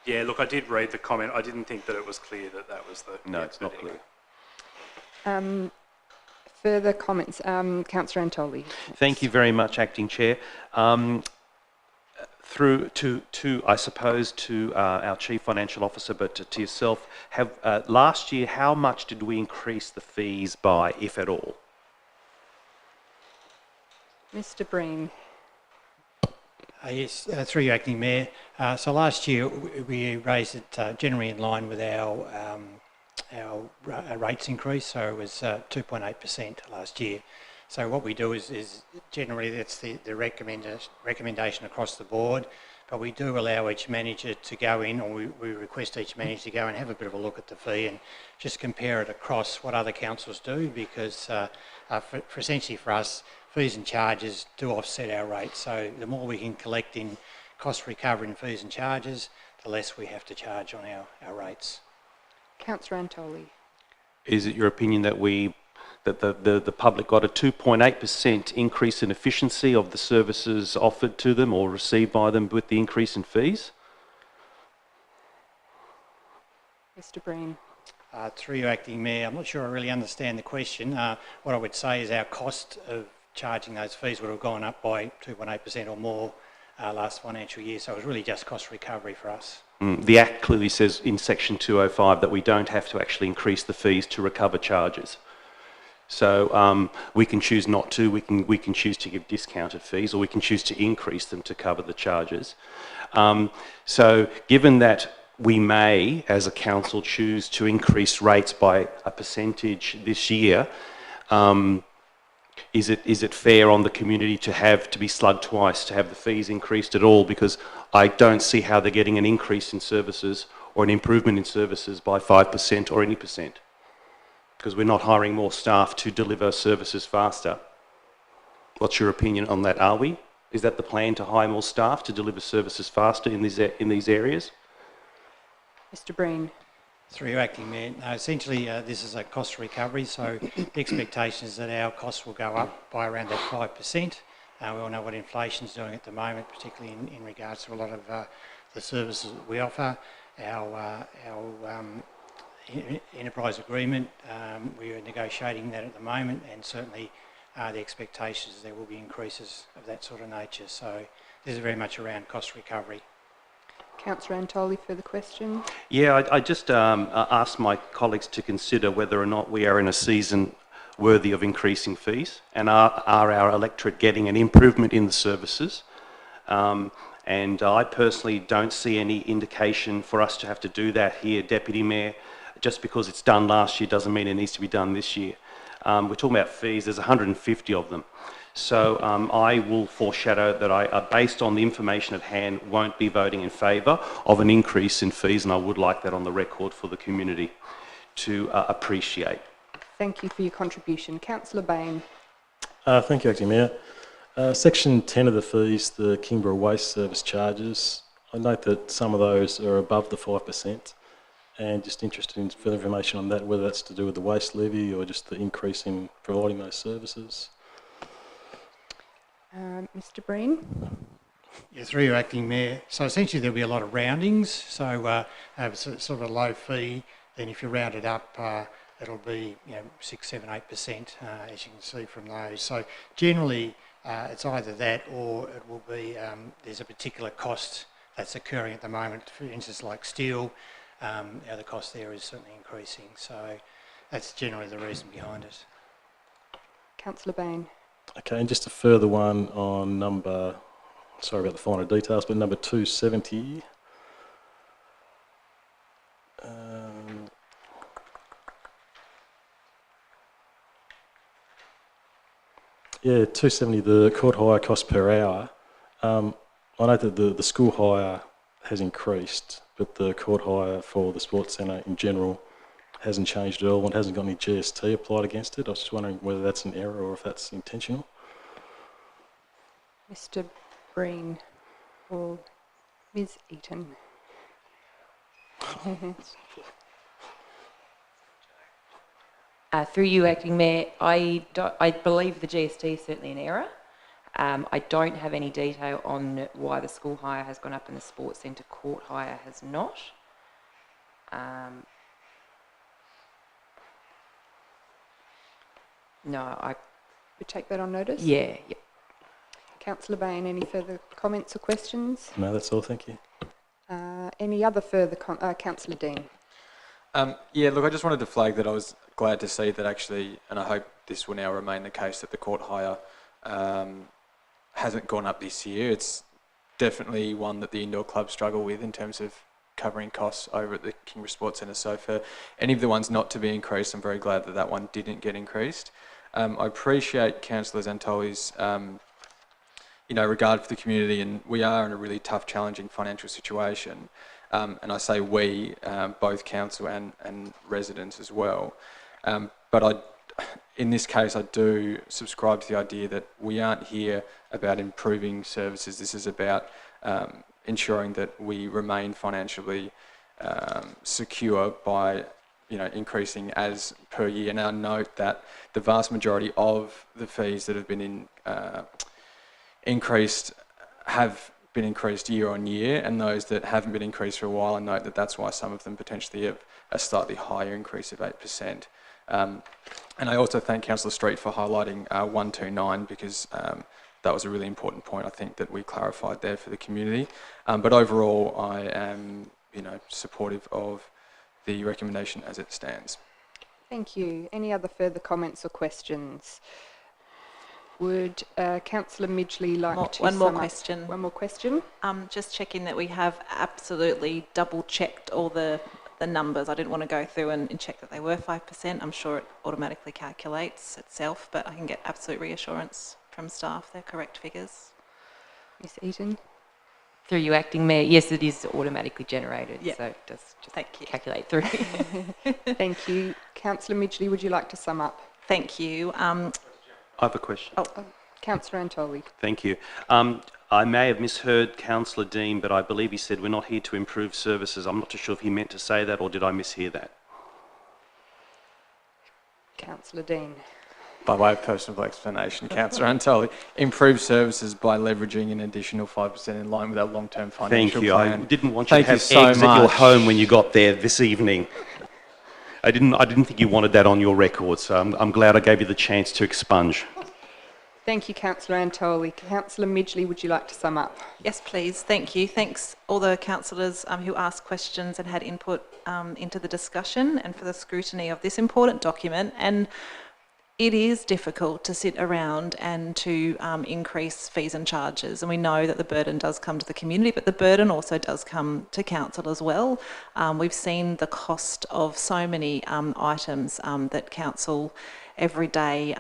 Yeah, look, I did read the comment. I didn't think that it was clear that was the... No, it's not clear. Further comments? Councillor Antoli. Thank you very much, Acting Chair. Through to I suppose to our Chief Financial Officer, but to yourself, last year, how much did we increase the fees by, if at all? Mr. Breen. Yes, through you, Acting Mayor. So last year we raised it generally in line with our rates increase, so it was 2.8% last year. So what we do is generally that's the recommendation across the board, but we do allow each manager to go in, or we request each manager to go and have a bit of a look at the fee and just compare it across what other councils do, because essentially for us, fees and charges do offset our rates. So the more we can collect in cost recovery and fees and charges, the less we have to charge on our rates. Councillor Antoli. Is it your opinion that the public got a 2.8% increase in efficiency of the services offered to them or received by them with the increase in fees? Mr. Breen. Through you, Acting Mayor, I'm not sure I really understand the question. What I would say is our cost of charging those fees would have gone up by 2.8% or more last financial year, so it was really just cost recovery for us. The Act clearly says in Section 205 that we don't have to actually increase the fees to recover charges. So we can choose not to, we can choose to give discounted fees, or we can choose to increase them to cover the charges. So given that we may, as a council, choose to increase rates by a percentage this year, is it fair on the community to be slugged twice, to have the fees increased at all? Because I don't see how they're getting an increase in services or an improvement in services by 5% or any percent, because we're not hiring more staff to deliver services faster. What's your opinion on that? Are we? Is that the plan, to hire more staff to deliver services faster in these areas? Mr. Breen. Through you, Acting Mayor. Essentially, this is a cost recovery, so the expectation is that our costs will go up by around that 5%. We all know what inflation's doing at the moment, particularly in regards to a lot of the services that we offer. Our enterprise agreement, we are negotiating that at the moment, and certainly the expectation is there will be increases of that sort of nature. So this is very much around cost recovery. Councillor Antoli, further question? Yeah, I just asked my colleagues to consider whether or not we are in a season worthy of increasing fees, and are our electorate getting an improvement in the services. And I personally don't see any indication for us to have to do that here, Deputy Mayor. Just because it's done last year doesn't mean it needs to be done this year. We're talking about fees, there's 150 of them. So I will foreshadow that I, based on the information at hand, won't be voting in favour of an increase in fees, and I would like that on the record for the community to appreciate. Thank you for your contribution. Councillor Bain. Thank you, Acting Mayor. Section 10 of the fees, the Kingborough Waste Service charges, I note that some of those are above the 5%, and just interested in further information on that, whether that's to do with the waste levy or just the increase in providing those services. Mr Breen. Yeah, through you, Acting Mayor. So essentially there'll be a lot of roundings, so sort of a low fee, then if you round it up, it'll be 6, 7, 8%, as you can see from those. So generally it's either that or it will be there's a particular cost that's occurring at the moment. For instance, like steel, the cost there is certainly increasing. So that's generally the reason behind it. Councillor Bain. Okay, and just a further one on number, sorry about the finer details, but number 270. Yeah, 270, the court hire cost per hour. I know that the school hire has increased, but the court hire for the sports centre in general hasn't changed at all and hasn't got any GST applied against it. I was just wondering whether that's an error or if that's intentional. Mr Breen or Ms Eaton. Through you, Acting Mayor, I believe the GST is certainly an error. I don't have any detail on why the school hire has gone up and the sports centre court hire has not. No, I... We take that on notice? Yeah, yep. Councillor Bain, any further comments or questions? No, that's all, thank you. Any other further Councillor Dean. Yeah, look, I just wanted to flag that I was glad to see that actually, and I hope this will now remain the case, that the court hire hasn't gone up this year. It's definitely one that the indoor clubs struggle with in terms of covering costs over at the Kingborough Sports Centre. So for any of the ones not to be increased, I'm very glad that that one didn't get increased. I appreciate Councillor Zantoli's regard for the community, and we are in a really tough, challenging financial situation. And I say we, both council and residents as well. But in this case, I do subscribe to the idea that we aren't here about improving services. This is about ensuring that we remain financially secure by increasing as per year. And I note that the vast majority of the fees that have been increased have been increased year on year, and those that haven't been increased for a while, I note that that's why some of them potentially have a slightly higher increase of 8%. And I also thank Councillor Street for highlighting 129 because that was a really important point I think that we clarified there for the community. But overall, I am supportive of the recommendation as it stands. Thank you. Any other further comments or questions? Would Councillor Midgley like to One more sum up? question. One more question. Just checking that we have absolutely double-checked all the numbers. I didn't want to go through and check that they were 5%. I'm sure it automatically calculates itself, but I can get absolute reassurance from staff they're correct figures. Ms Eaton. Through you, Acting Mayor, yes, it is automatically generated, Yeah. so it does just Thank you. calculate through. Thank you. Councillor Midgley, would you like to sum up? Thank you. I have a question. Councillor Antoli. Thank you. I may have misheard Councillor Dean, but I believe he said we're not here to improve services. I'm not too sure if he meant to say that or did I mishear that? Councillor Dean. By way of personal explanation, Councillor Antoli, improve services by leveraging an additional 5% in line with our long-term financial Thank you. plan. I didn't want you to have so eggs at your much. home when you got there this evening. I didn't think you wanted that on your record, so I'm glad I gave you the chance to expunge. Thank you, Councillor Antoli. Councillor Midgley, would you like to sum up? Yes, please. Thank you. Thanks all the councillors who asked questions and had input into the discussion and for the scrutiny of this important document. And it is difficult to sit around and to increase fees and charges, and we know that the burden does come to the community, but the burden also does come to council as well. We've seen the cost of so many items that council everyday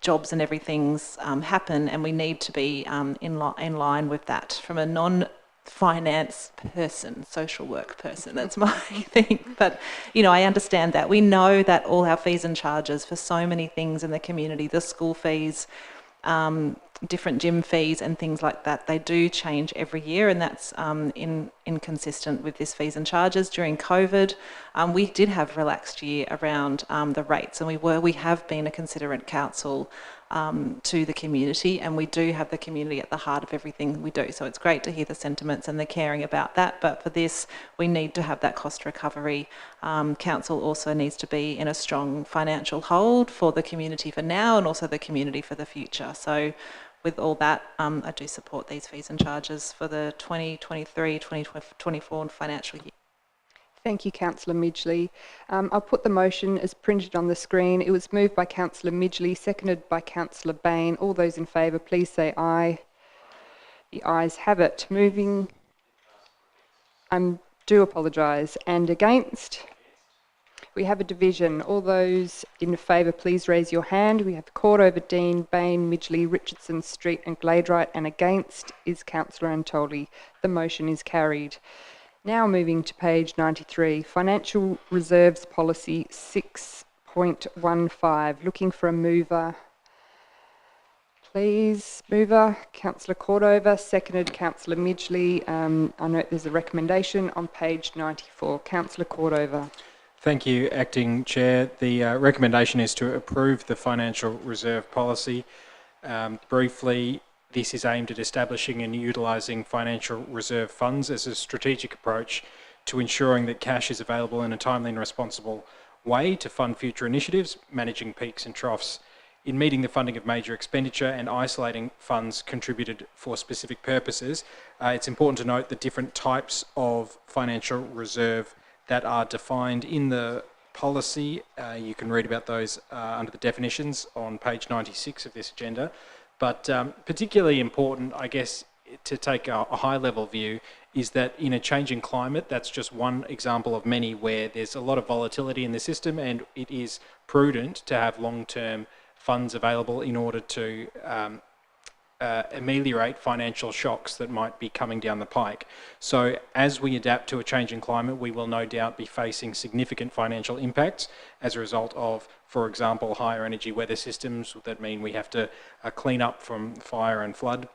jobs and everything's happen, and we need to be in line with that from a non-finance person, social work person, that's my thing. But, you know, I understand that. We know that all our fees and charges for so many things in the community, the school fees, different gym fees and things like that, they do change every year, and that's inconsistent with this fees and charges. During COVID, we did have relaxed year around the rates, and we have been a considerate council to the community, and we do have the community at the heart of everything we do. So it's great to hear the sentiments and the caring about that, but for this, we need to have that cost recovery. Council also needs to be in a strong financial hold for the community for now and also the community for the future. So with all that, I do support these fees and charges for the 2023-2024 financial year. Thank you, Councillor Midgley. I'll put the motion as printed on the screen. It was moved by Councillor Midgley, seconded by Councillor Bain. All those in favour, please say aye. The ayes have it. Moving, I do apologise. And against? We have a division. All those in favour, please raise your hand. We have Cordover, Dean, Bain, Midgley, Richardson, Street and Gladeright, and against is Councillor Antoli. The motion is carried. Now moving to page 93, Financial Reserves Policy 6.15. Looking for a mover. Please, mover, Councillor Cordover, seconded Councillor Midgley. I note there's a recommendation on page 94. Councillor Cordover. Thank you, Acting Chair. The recommendation is to approve the Financial Reserve Policy. Briefly, this is aimed at establishing and utilising financial reserve funds as a strategic approach to ensuring that cash is available in a timely and responsible way to fund future initiatives, managing peaks and troughs, in meeting the funding of major expenditure and isolating funds contributed for specific purposes. It's important to note the different types of financial reserve that are defined in the policy. You can read about those under the definitions on page 96 of this agenda. But particularly important, I guess, to take a high-level view is that in a changing climate, that's just one example of many where there's a lot of volatility in the system, and it is prudent to have long-term funds available in order to ameliorate financial shocks that might be coming down the pike. So as we adapt to a changing climate, we will no doubt be facing significant financial impacts as a result of, for example, higher energy weather systems that mean we have to clean up from fire and flood.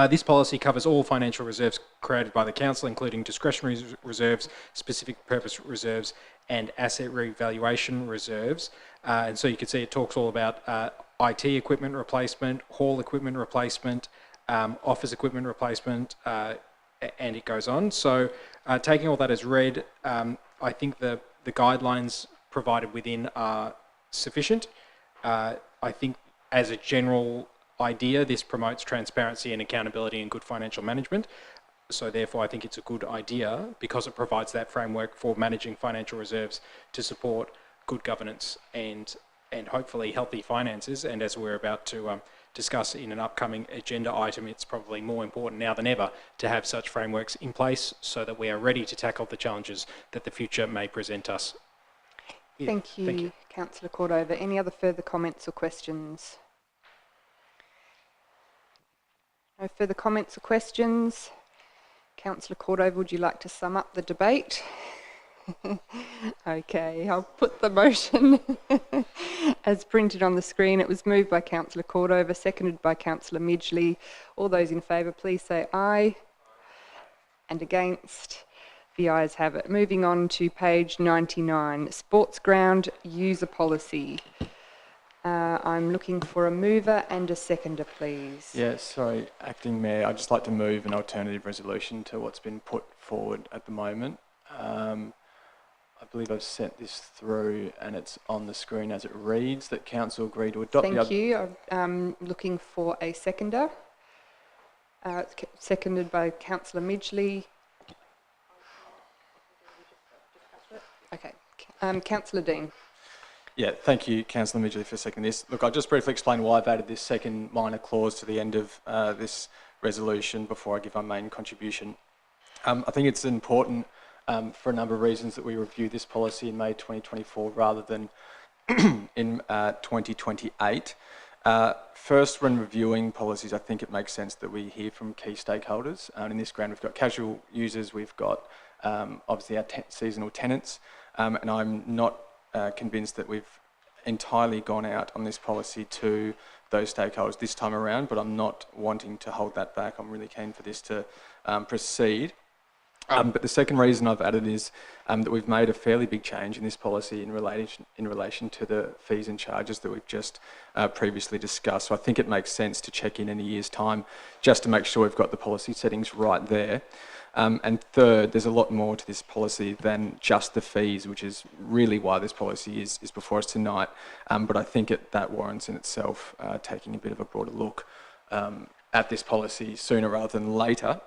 This policy covers all financial reserves created by the Council, including discretionary reserves, specific purpose reserves, and asset revaluation reserves. And so you can see it talks all about IT equipment replacement, hall equipment replacement, office equipment replacement, and it goes on. So taking all that as read, I think the guidelines provided within are sufficient. I think as a general idea, this promotes transparency and accountability and good financial management. So therefore, I think it's a good idea because it provides that framework for managing financial reserves to support good governance and hopefully healthy finances. And as we're about to discuss in an upcoming agenda item, it's probably more important now than ever to have such frameworks in place so that we are ready to tackle the challenges that the future may present us. Yeah, Thank you, Councillor Cordover. Any other further comments or questions? No further comments or questions. Councillor Cordover, would you like to sum up the debate? Okay, I'll put the motion as printed on the screen. It was moved by Councillor Cordover, seconded by Councillor Midgley. All those in favour, please say aye. And against? The ayes have it. Moving on to page 99, Sports Ground User Policy. I'm looking for a mover and a seconder, please. Yeah, sorry, Acting Mayor, I'd just like to move an alternative resolution to what's been put forward at the moment. I believe I've sent this through and it's on the screen as it reads that Council agreed to adopt. Thank you. I'm looking for a seconder. Seconded by Councillor Midgley. Okay. Councillor Dean. Yeah, thank you, Councillor Midgley, for seconding this. Look, I'll just briefly explain why I've added this second minor clause to the end of this resolution before I give my main contribution. I think it's important for a number of reasons that we review this policy in May 2024 rather than in 2028. First, when reviewing policies, I think it makes sense that we hear from key stakeholders. In this ground, we've got casual users, we've got obviously our seasonal tenants, and I'm not convinced that we've entirely gone out on this policy to those stakeholders this time around, but I'm not wanting to hold that back. I'm really keen for this to proceed. But the second reason I've added is that we've made a fairly big change in this policy in relation to the fees and charges that we've just previously discussed. So I think it makes sense to check in a year's time just to make sure we've got the policy settings right there. And third, there's a lot more to this policy than just the fees, which is really why this policy is before us tonight. But I think that warrants in itself taking a bit of a broader look at this policy sooner rather than later.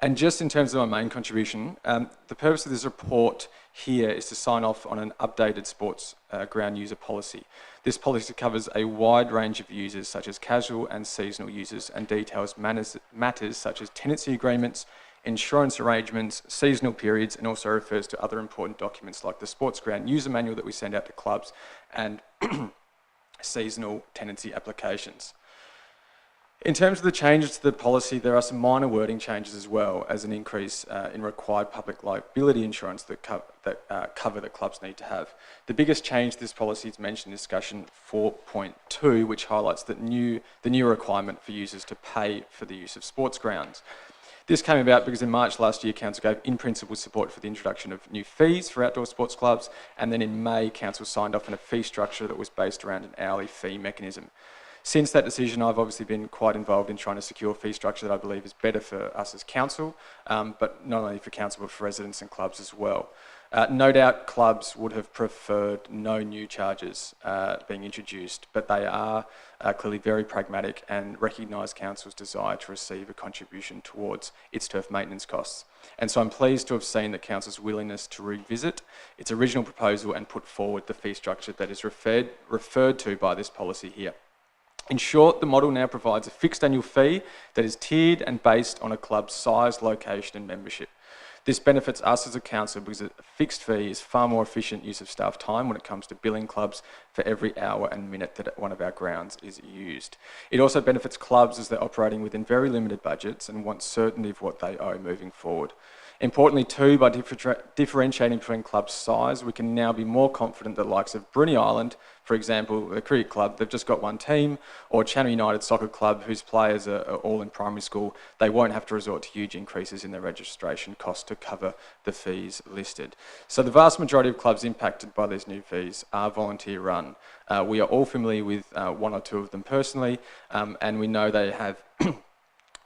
And just in terms of my main contribution, the purpose of this report here is to sign off on an updated sports ground user policy. This policy covers a wide range of users such as casual and seasonal users and details matters such as tenancy agreements, insurance arrangements, seasonal periods, and also refers to other important documents like the sports ground user manual that we send out to clubs and seasonal tenancy applications. In terms of the changes to the policy, there are some minor wording changes as well as an increase in required public liability insurance that cover that clubs need to have. The biggest change to this policy is mentioned in discussion 4.2, which highlights the new requirement for users to pay for the use of sports grounds. This came about because in March last year, Council gave in-principle support for the introduction of new fees for outdoor sports clubs, and then in May, Council signed off on a fee structure that was based around an hourly fee mechanism. Since that decision, I've obviously been quite involved in trying to secure a fee structure that I believe is better for us as council, but not only for council, but for residents and clubs as well. No doubt clubs would have preferred no new charges being introduced, but they are clearly very pragmatic and recognise council's desire to receive a contribution towards its turf maintenance costs. And so I'm pleased to have seen that council's willingness to revisit its original proposal and put forward the fee structure that is referred to by this policy here. In short, the model now provides a fixed annual fee that is tiered and based on a club's size, location and membership. This benefits us as a council because a fixed fee is far more efficient use of staff time when it comes to billing clubs for every hour and minute that one of our grounds is used. It also benefits clubs as they're operating within very limited budgets and want certainty of what they owe moving forward. Importantly too, by differentiating between club size, we can now be more confident that the likes of Bruny Island, for example, the cricket club, they've just got one team, or Channel United Soccer Club, whose players are all in primary school, they won't have to resort to huge increases in their registration costs to cover the fees listed. So the vast majority of clubs impacted by these new fees are volunteer run. We are all familiar with one or two of them personally, and we know they have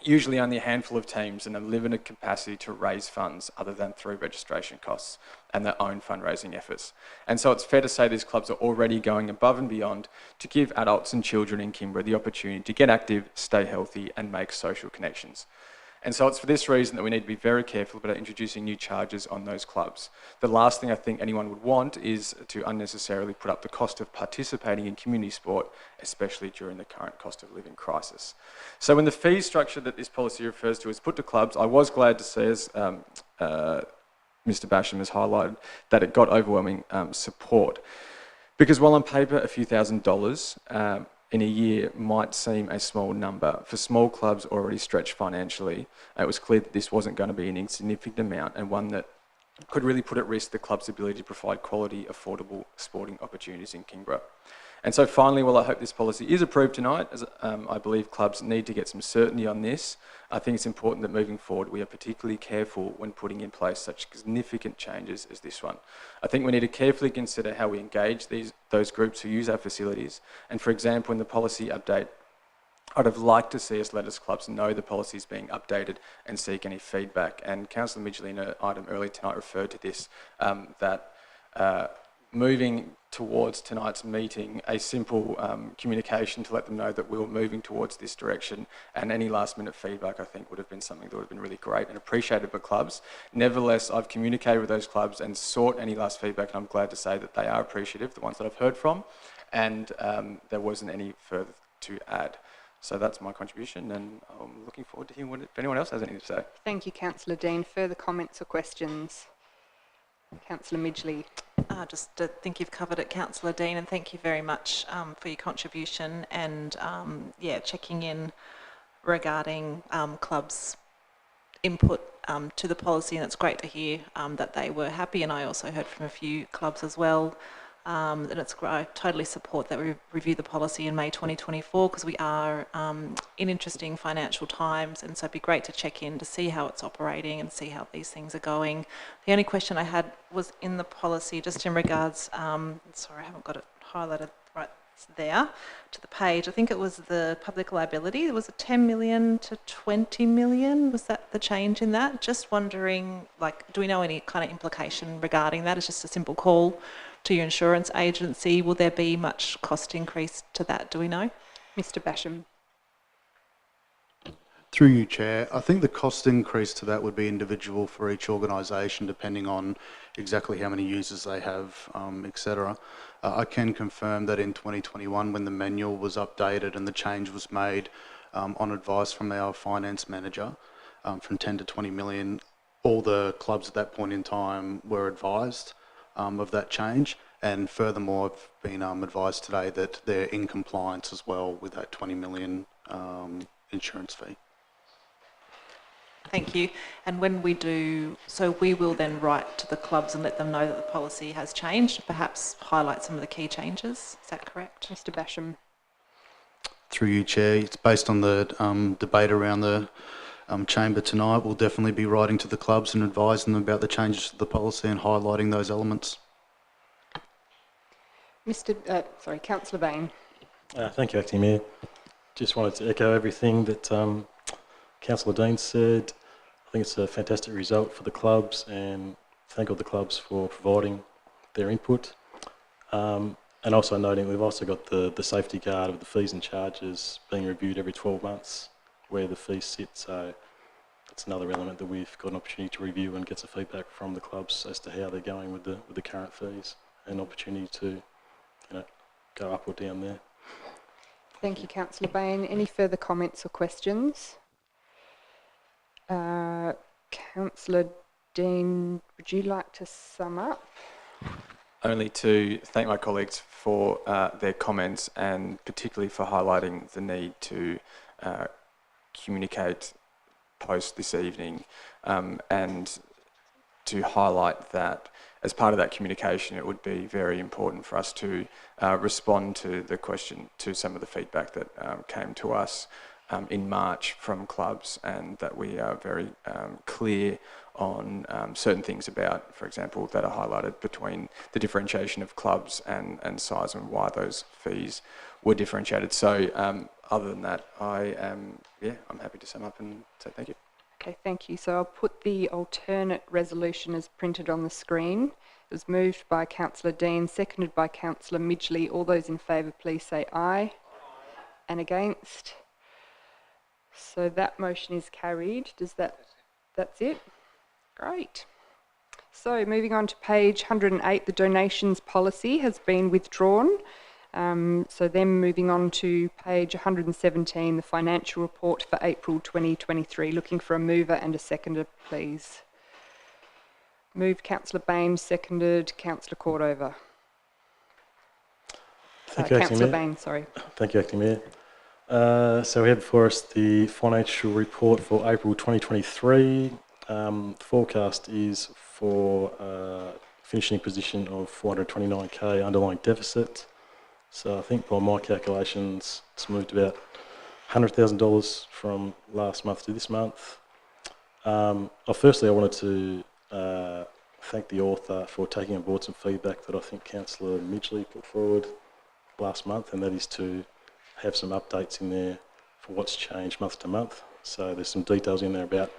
usually only a handful of teams and a limited capacity to raise funds other than through registration costs and their own fundraising efforts. And so it's fair to say these clubs are already going above and beyond to give adults and children in Kingborough the opportunity to get active, stay healthy and make social connections. And so it's for this reason that we need to be very careful about introducing new charges on those clubs. The last thing I think anyone would want is to unnecessarily put up the cost of participating in community sport, especially during the current cost of living crisis. So when the fee structure that this policy refers to is put to clubs, I was glad to see, as Mr Basham has highlighted, that it got overwhelming support. Because while on paper a few $1,000s in a year might seem a small number, for small clubs already stretched financially, it was clear that this wasn't going to be an insignificant amount and one that could really put at risk the club's ability to provide quality, affordable sporting opportunities in Kingborough. And so finally, while I hope this policy is approved tonight, as I believe clubs need to get some certainty on this, I think it's important that moving forward we are particularly careful when putting in place such significant changes as this one. I think we need to carefully consider how we engage those groups who use our facilities. And for example, in the policy update, I'd have liked to see us let us clubs know the policy is being updated and seek any feedback. And Councillor Midgley in an item earlier tonight referred to this, that moving towards tonight's meeting a simple communication to let them know that we were moving towards this direction, and any last minute feedback I think would have been something that would have been really great and appreciated by clubs. Nevertheless, I've communicated with those clubs and sought any last feedback, and I'm glad to say that they are appreciative, the ones that I've heard from, and there wasn't any further to add. So that's my contribution, and I'm looking forward to hearing if anyone else has anything to say. Thank you, Councillor Dean. Further comments or questions? Councillor Midgley. Just to think you've covered it, Councillor Dean, and thank you very much for your contribution and checking in regarding clubs' input to the policy, and it's great to hear that they were happy, and I also heard from a few clubs as well that it's great. I totally support that we review the policy in May 2024 because we are in interesting financial times, and so it'd be great to check in to see how it's operating and see how these things are going. The only question I had was in the policy, just in regards, sorry, I haven't got it highlighted right there to the page. I think it was the public liability. Was it 10 million to 20 million? Was that the change in that? Just wondering, like, do we know any kind of implication regarding that? It's just a simple call to your insurance agency. Will there be much cost increase to that? Do we know? Mr. Basham. Through you, Chair, I think the cost increase to that would be individual for each organisation, depending on exactly how many users they have, etc. I can confirm that in 2021, when the manual was updated and the change was made on advice from our finance manager, from 10 to 20 million, all the clubs at that point in time were advised of that change, and furthermore I've been advised today that they're in compliance as well with that 20 million insurance fee. Thank you. And when we do, so we will then write to the clubs and let them know that the policy has changed, perhaps highlight some of the key changes. Is that correct? Mr. Basham. Through you, Chair, it's based on the debate around the chamber tonight. We'll definitely be writing to the clubs and advising them about the changes to the policy and highlighting those elements. Councillor Bain. Thank you, Acting Mayor. Just wanted to echo everything that Councillor Dean said. I think it's a fantastic result for the clubs, and thank all the clubs for providing their input. And also noting we've also got the safety guard of the fees and charges being reviewed every 12 months where the fees sit, so that's another element that we've got an opportunity to review and get some feedback from the clubs as to how they're going with the current fees, and opportunity to go up or down there. Thank you, Councillor Bain. Any further comments or questions? Councillor Dean, would you like to sum up? Only to thank my colleagues for their comments, and particularly for highlighting the need to communicate post this evening, and to highlight that as part of that communication it would be very important for us to respond to the question, to some of the feedback that came to us in March from clubs, and that we are very clear on certain things about, for example, that are highlighted between the differentiation of clubs and size, and why those fees were differentiated. So other than that, I'm happy to sum up and say thank you. Okay, thank you. So I'll put the alternate resolution as printed on the screen. It was moved by Councillor Dean, seconded by Councillor Midgley. All those in favour, please say aye. And against? So that motion is carried. That's it? Great. So moving on to page 108, the donations policy has been withdrawn. So then moving on to page 117, the financial report for April 2023. Looking for a mover and a seconder, please. Moved Councillor Bain, seconded Councillor Cordova. Thank you, Acting Councillor Mayor. Bain, sorry. Thank you, Acting Mayor. So we have before us the financial report for April 2023. The forecast is for finishing position of 429k underlying deficit. So I think by my calculations, it's moved about $100,000 from last month to this month. Firstly, I wanted to thank the author for taking on board some feedback that I think Councillor Midgley put forward last month, and that is to have some updates in there for what's changed month to month. So there's some details in there about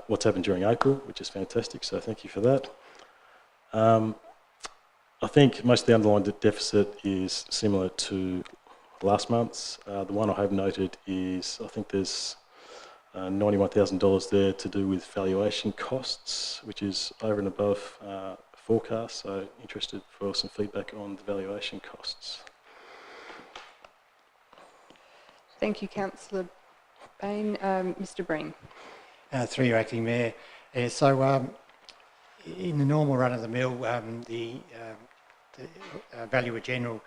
what's happened during April, which is fantastic, so thank you for that. I think most of the underlying deficit is similar to last month's. The one I have noted is I think there's $91,000 there to do with valuation costs, which is over and above forecast. So interested for some feedback on the valuation costs. Thank you, Councillor Bain. Mr. Breen. Through you, Acting Mayor. So in the normal run-of-the-mill, the Valuer General,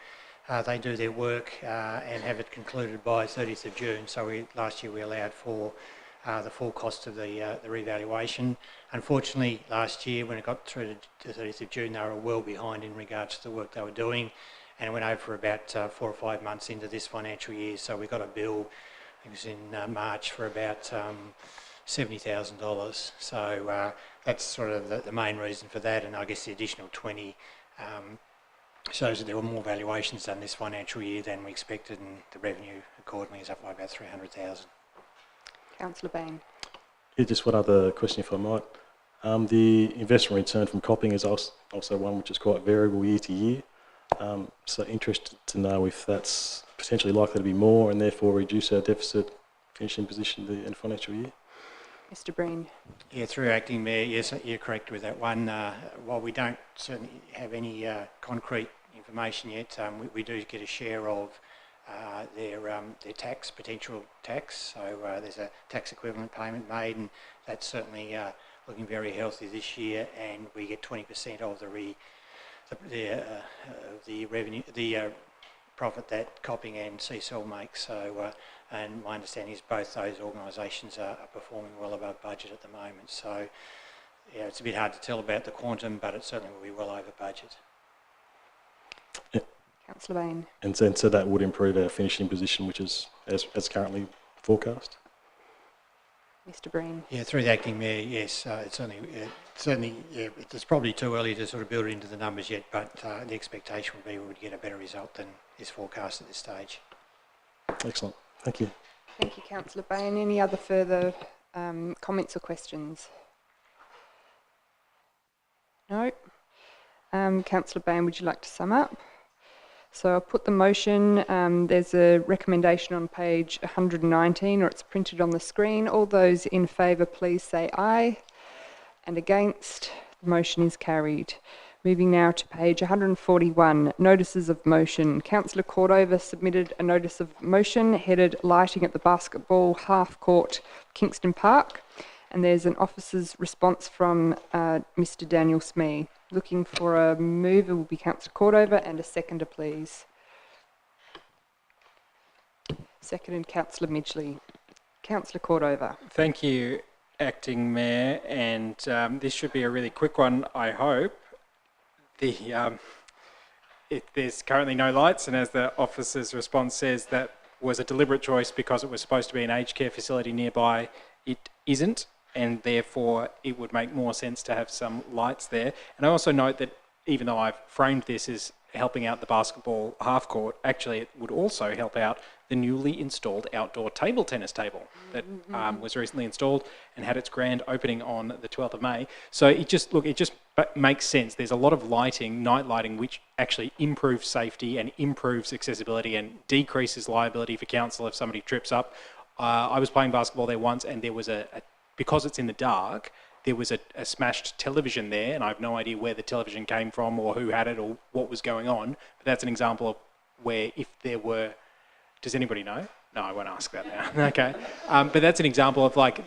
they do their work and have it concluded by 30th of June. So last year we allowed for the full cost of the revaluation. Unfortunately, last year when it got through to 30th of June, they were well behind in regards to the work they were doing, and it went over for about 4 or 5 months into this financial year. So we got a bill, I think it was in March, for about $70,000. So that's sort of the main reason for that, and I guess the additional 20 shows that there were more valuations done this financial year than we expected, and the revenue accordingly is up by about $300,000. Councillor Bain. Yeah, just one other question, if I might. The investment return from copying is also one which is quite variable year to year. So interested to know if that's potentially likely to be more and therefore reduce our deficit finishing position in the financial year. Mr. Breen. Yeah, through Acting Mayor, yes, you're correct with that one. While we don't certainly have any concrete information yet, we do get a share of their tax, potential tax. So there's a tax equivalent payment made, and that's certainly looking very healthy this year. And we get 20% of the revenue, the profit that Copping and CSL makes. So, and my understanding is both those organisations are performing well above budget at the moment. So, yeah, it's a bit hard to tell about the quantum, but it certainly will be well over budget. Yeah. Councillor Bain. And so that would improve our finishing position, which is as currently forecast. Mr. Breen. Yeah, through the Acting Mayor, yes, it's certainly, yeah, it's probably too early to sort of build it into the numbers yet, but the expectation would be we would get a better result than is forecast at this stage. Excellent. Thank you. Thank you, Councillor Bain. Any other further comments or questions? No? Councillor Bain, would you like to sum up? So I'll put the motion. There's a recommendation on page 119, or it's printed on the screen. All those in favour, please say aye. And against, the motion is carried. Moving now to page 141, notices of motion. Councillor Cordover submitted a notice of motion headed lighting at the basketball half court, Kingston Park. And there's an officer's response from Mr. Daniel Smee. Looking for a mover will be Councillor Cordover, and a seconder, please. Seconded, Councillor Midgley. Councillor Cordover. Thank you, Acting Mayor, and this should be a really quick one, I hope. There's currently no lights, and as the officer's response says, that was a deliberate choice because it was supposed to be an aged care facility nearby. It isn't, and therefore it would make more sense to have some lights there. And I also note that even though I've framed this as helping out the basketball half court, actually it would also help out the newly installed outdoor table tennis table that was recently installed and had its grand opening on the 12th of May. So it just makes sense. There's a lot of lighting, night lighting, which actually improves safety and improves accessibility and decreases liability for council if somebody trips up. I was playing basketball there once, and there was because it's in the dark, there was a smashed television there, and I have no idea where the television came from or who had it or what was going on. But that's an example of where if there were... Does anybody know? No, I won't ask that now. Okay. But that's an example of like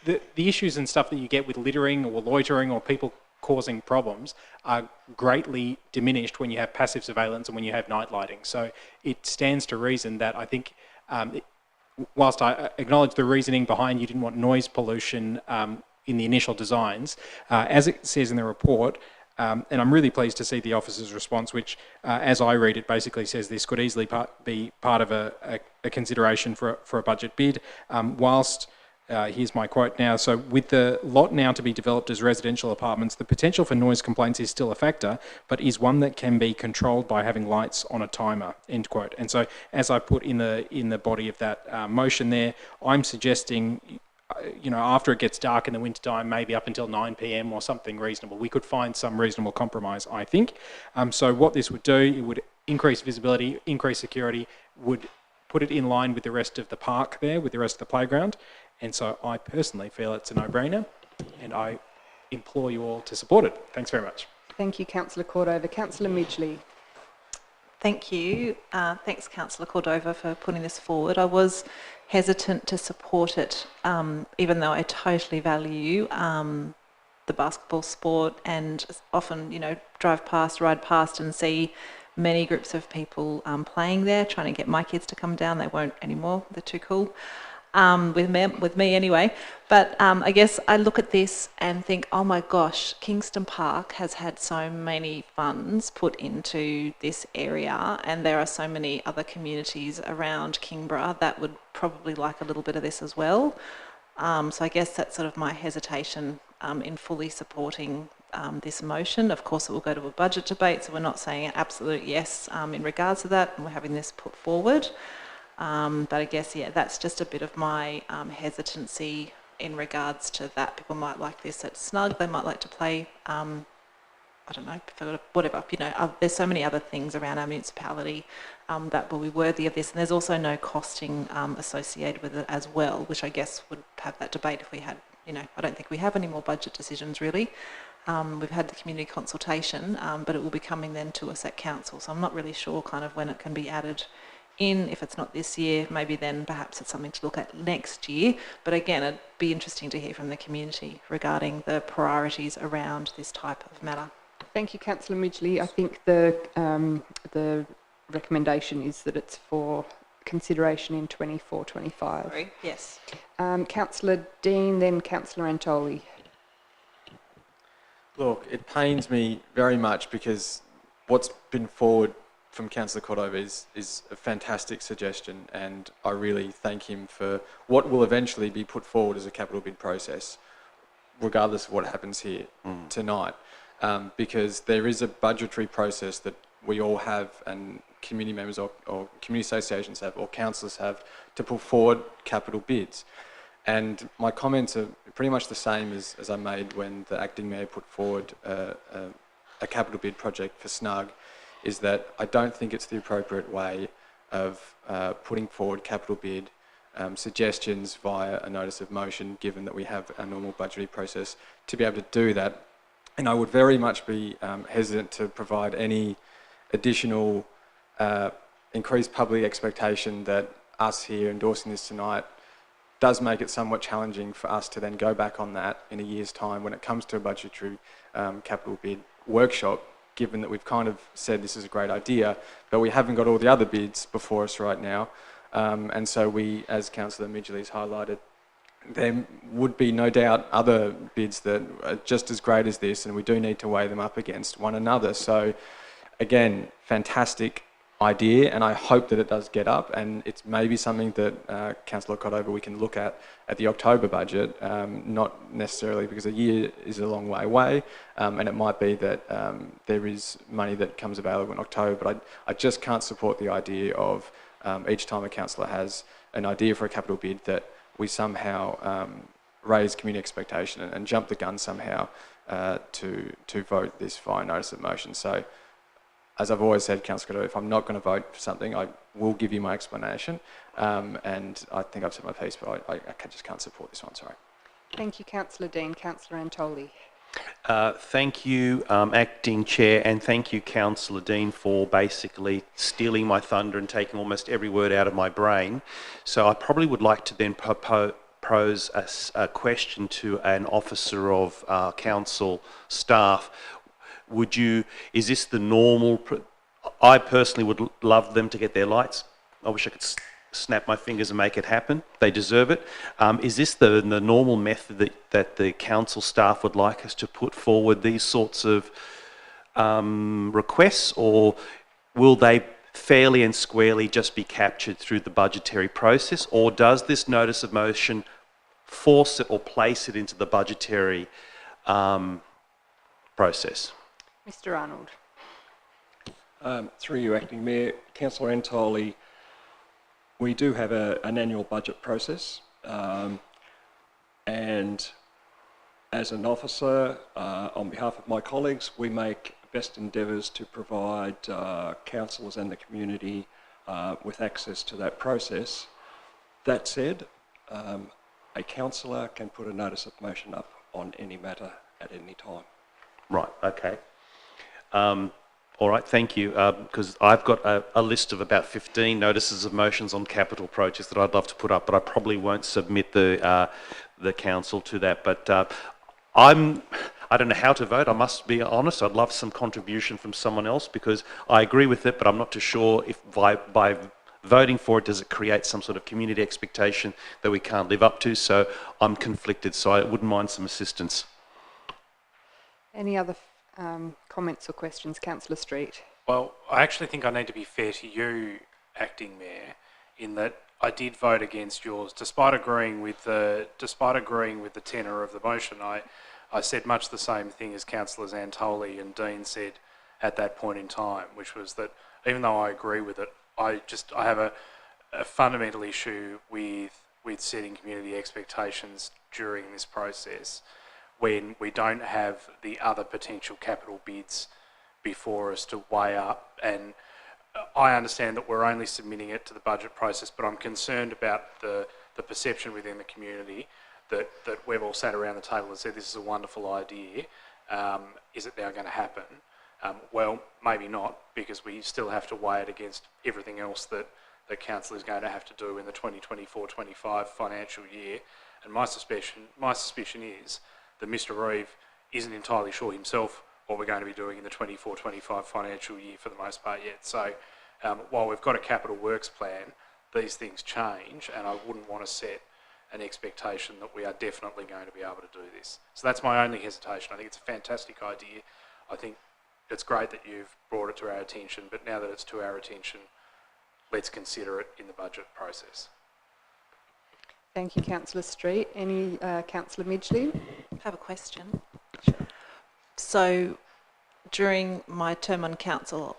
the issues and stuff that you get with littering or loitering or people causing problems are greatly diminished when you have passive surveillance and when you have night lighting. So it stands to reason that I think... whilst I acknowledge the reasoning behind you didn't want noise pollution in the initial designs, as it says in the report, and I'm really pleased to see the officer's response, which, as I read it, basically says this could easily be part of a consideration for a budget bid, whilst... here's my quote now. So, with the lot now to be developed as residential apartments, the potential for noise complaints is still a factor, but is one that can be controlled by having lights on a timer, end quote. And so, as I put in the body of that motion there, I'm suggesting after it gets dark in the winter time, maybe up until 9 p.m. or something reasonable. We could find some reasonable compromise, I think. So what this would do, it would increase visibility, increase security, would put it in line with the rest of the park there, with the rest of the playground. And so I personally feel it's a no-brainer, and I implore you all to support it. Thanks very much. Thank you, Councillor Cordova. Councillor Midgley. Thank you. Thanks, Councillor Cordova, for putting this forward. I was hesitant to support it, even though I totally value the basketball sport and often, drive past, ride past and see many groups of people playing there, trying to get my kids to come down. They won't anymore. They're too cool. With me anyway. But I guess I look at this and think, oh my gosh, Kingston Park has had so many funds put into this area, and there are so many other communities around Kingborough that would probably like a little bit of this as well. So I guess that's sort of my hesitation in fully supporting this motion. Of course, it will go to a budget debate, so we're not saying an absolute yes in regards to that, and we're having this put forward. But I guess, that's just a bit of my hesitancy in regards to that. People might like this at Snug, they might like to play, I don't know, whatever, there's so many other things around our municipality that will be worthy of this. And there's also no costing associated with it as well, which I guess would have that debate if we had, I don't think we have any more budget decisions really. We've had the community consultation, but it will be coming then to us at council. So I'm not really sure kind of when it can be added in. If it's not this year, maybe then perhaps it's something to look at next year. But again, it'd be interesting to hear from the community regarding the priorities around this type of matter. Thank you, Councillor Midgley. I think the recommendation is that it's for consideration in 24-25. Sorry, yes. Councillor Dean, then Councillor Antoli. Look, it pains me very much because what's been forward from Councillor Cordova is a fantastic suggestion, and I really thank him for what will eventually be put forward as a capital bid process, regardless of what happens here tonight, because there is a budgetary process that we all have, and community members or community associations have, or councillors have, to put forward capital bids. And my comments are pretty much the same as I made when the acting mayor put forward a capital bid project for Snug, is that I don't think it's the appropriate way of putting forward capital bid suggestions via a notice of motion, given that we have a normal budgetary process to be able to do that. And I would very much be hesitant to provide any additional increased public expectation that us here endorsing this tonight does make it somewhat challenging for us to then go back on that in a year's time when it comes to a budgetary capital bid workshop, given that we've kind of said this is a great idea, but we haven't got all the other bids before us right now. And so we, as Councillor Midgley has highlighted, there would be no doubt other bids that are just as great as this, and we do need to weigh them up against one another. So again, fantastic idea, and I hope that it does get up, and it's maybe something that Councillor Cordova we can look at the October budget, not necessarily because a year is a long way away, and it might be that there is money that comes available in October, but I just can't support the idea of each time a councillor has an idea for a capital bid that we somehow raise community expectation and jump the gun somehow to vote this via notice of motion. So, as I've always said, Councillor Cordova, if I'm not going to vote for something, I will give you my explanation. And I think I've said my piece, but I just can't support this one, sorry. Thank you, Councillor Dean. Councillor Antoli. Thank you, Acting Chair, and thank you, Councillor Dean, for basically stealing my thunder and taking almost every word out of my brain. So I probably would like to then pose a question to an officer of council staff. Is this the normal, I personally would love them to get their lights. I wish I could snap my fingers and make it happen. They deserve it. Is this the normal method that the council staff would like us to put forward these sorts of requests, or will they fairly and squarely just be captured through the budgetary process, or does this notice of motion force it or place it into the budgetary process? Mr. Arnold. Through you, Acting Mayor, Councillor Antoli, we do have an annual budget process. and as an officer, on behalf of my colleagues, we make best endeavours to provide councillors and the community with access to that process. That said, a councillor can put a notice of motion up on any matter at any time. Right, okay. All right, thank you, because I've got a list of about 15 notices of motions on capital projects that I'd love to put up, but I probably won't submit the council to that. But I don't know how to vote, I must be honest. I'd love some contribution from someone else, because I agree with it, but I'm not too sure if by voting for it, does it create some sort of community expectation that we can't live up to? So I'm conflicted, so I wouldn't mind some assistance. Any other comments or questions? Councillor Street. Well, I actually think I need to be fair to you, Acting Mayor, in that I did vote against yours, despite agreeing with the tenor of the motion. I said much the same thing as Councillors Antoli and Dean said at that point in time, which was that even though I agree with it, I have a fundamental issue with setting community expectations during this process, when we don't have the other potential capital bids before us to weigh up. And I understand that we're only submitting it to the budget process, but I'm concerned about the perception within the community that we've all sat around the table and said this is a wonderful idea. Is it now going to happen? Well, maybe not, because we still have to weigh it against everything else that the council is going to have to do in the 2024-25 financial year. And my suspicion is that Mr. Reeve isn't entirely sure himself what we're going to be doing in the 24-25 financial year for the most part yet. So while we've got a capital works plan, these things change, and I wouldn't want to set an expectation that we are definitely going to be able to do this. So that's my only hesitation. I think it's a fantastic idea. I think it's great that you've brought it to our attention, but now that it's to our attention, let's consider it in the budget process. Thank you, Councillor Street. Any Councillor Midgley? I have a question. So during my term on council,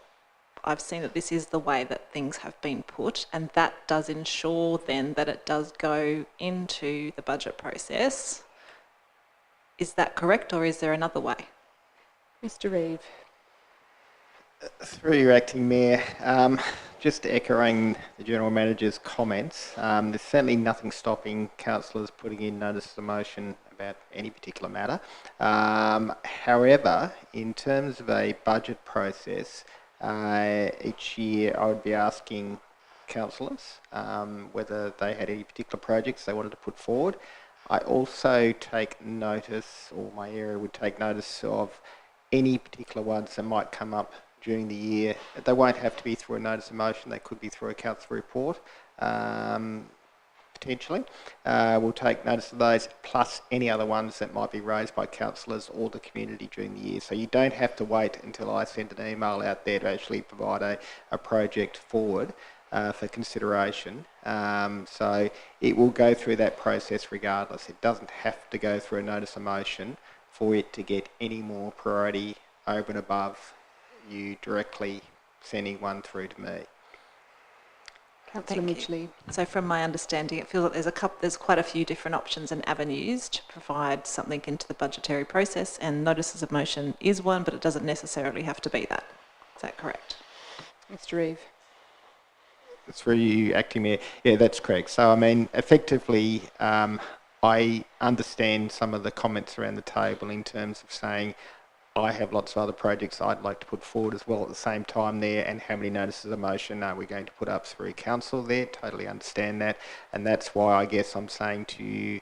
I've seen that this is the way that things have been put, and that does ensure then that it does go into the budget process. Is that correct, or is there another way? Mr. Reeve. Through your Acting Mayor, just echoing the General Manager's comments, there's certainly nothing stopping councillors putting in notice of motion about any particular matter. However, in terms of a budget process, each year I would be asking councillors whether they had any particular projects they wanted to put forward. I also take notice, or my area would take notice of any particular ones that might come up during the year. They won't have to be through a notice of motion, they could be through a council report, potentially. We'll take notice of those, plus any other ones that might be raised by councillors or the community during the year. So you don't have to wait until I send an email out there to actually provide a project forward for consideration. So it will go through that process regardless. It doesn't have to go through a notice of motion for it to get any more priority over and above you directly sending one through to me. Councillor Midgley. So from my understanding, it feels that there's quite a few different options and avenues to provide something into the budgetary process, and notices of motion is one, but it doesn't necessarily have to be that. Is that correct? Mr. Reeve. Through you, Acting Mayor. Yeah, that's correct. So, I mean, effectively, I understand some of the comments around the table in terms of saying, I have lots of other projects I'd like to put forward as well at the same time there, and how many notices of motion are we going to put up through council there? Totally understand that, and that's why I guess I'm saying to you,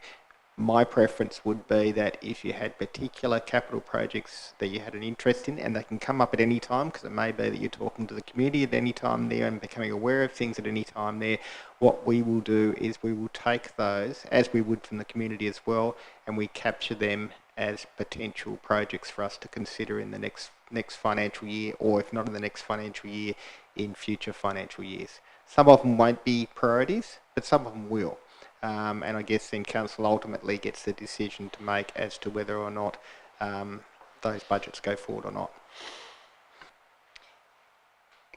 my preference would be that if you had particular capital projects that you had an interest in, and they can come up at any time, because it may be that you're talking to the community at any time there and becoming aware of things at any time there, what we will do is we will take those, as we would from the community as well, and we capture them as potential projects for us to consider in the next financial year, or if not in the next financial year, in future financial years. Some of them won't be priorities, but some of them will. And I guess then council ultimately gets the decision to make as to whether or not those budgets go forward or not.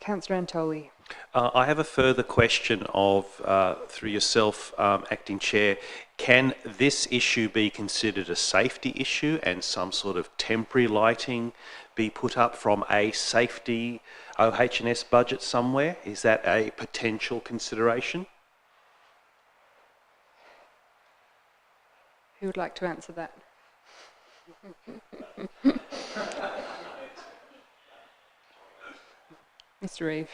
Councillor Antoli. I have a further question through yourself, Acting Chair. Can this issue be considered a safety issue and some sort of temporary lighting be put up from a safety OH&S budget somewhere? Is that a potential consideration? Who would like to answer that? Mr. Reeve.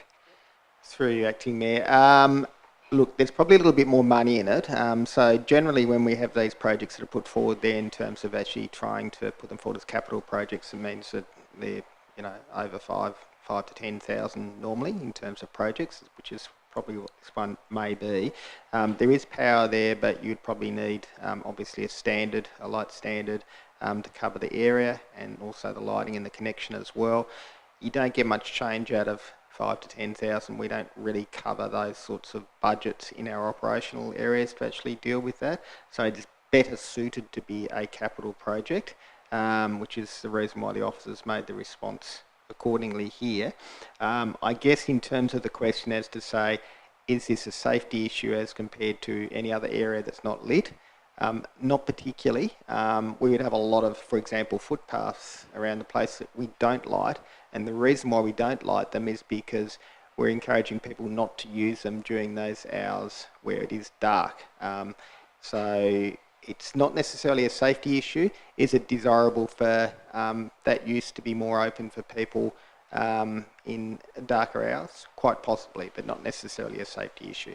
Through you, Acting Mayor. Look, there's probably a little bit more money in it. So generally when we have these projects that are put forward there in terms of actually trying to put them forward as capital projects, it means that they're, over five to 10,000 normally in terms of projects, which is probably what this one may be. There is power there, but you'd probably need obviously a light standard to cover the area and also the lighting and the connection as well. You don't get much change out of 5 to 10,000. We don't really cover those sorts of budgets in our operational areas to actually deal with that. So it's better suited to be a capital project, which is the reason why the officers made the response accordingly here. I guess in terms of the question as to say, is this a safety issue as compared to any other area that's not lit? Not particularly. We would have a lot of, for example, footpaths around the place that we don't light, and the reason why we don't light them is because we're encouraging people not to use them during those hours where it is dark. So it's not necessarily a safety issue. Is it desirable for that use to be more open for people in darker hours? Quite possibly, but not necessarily a safety issue.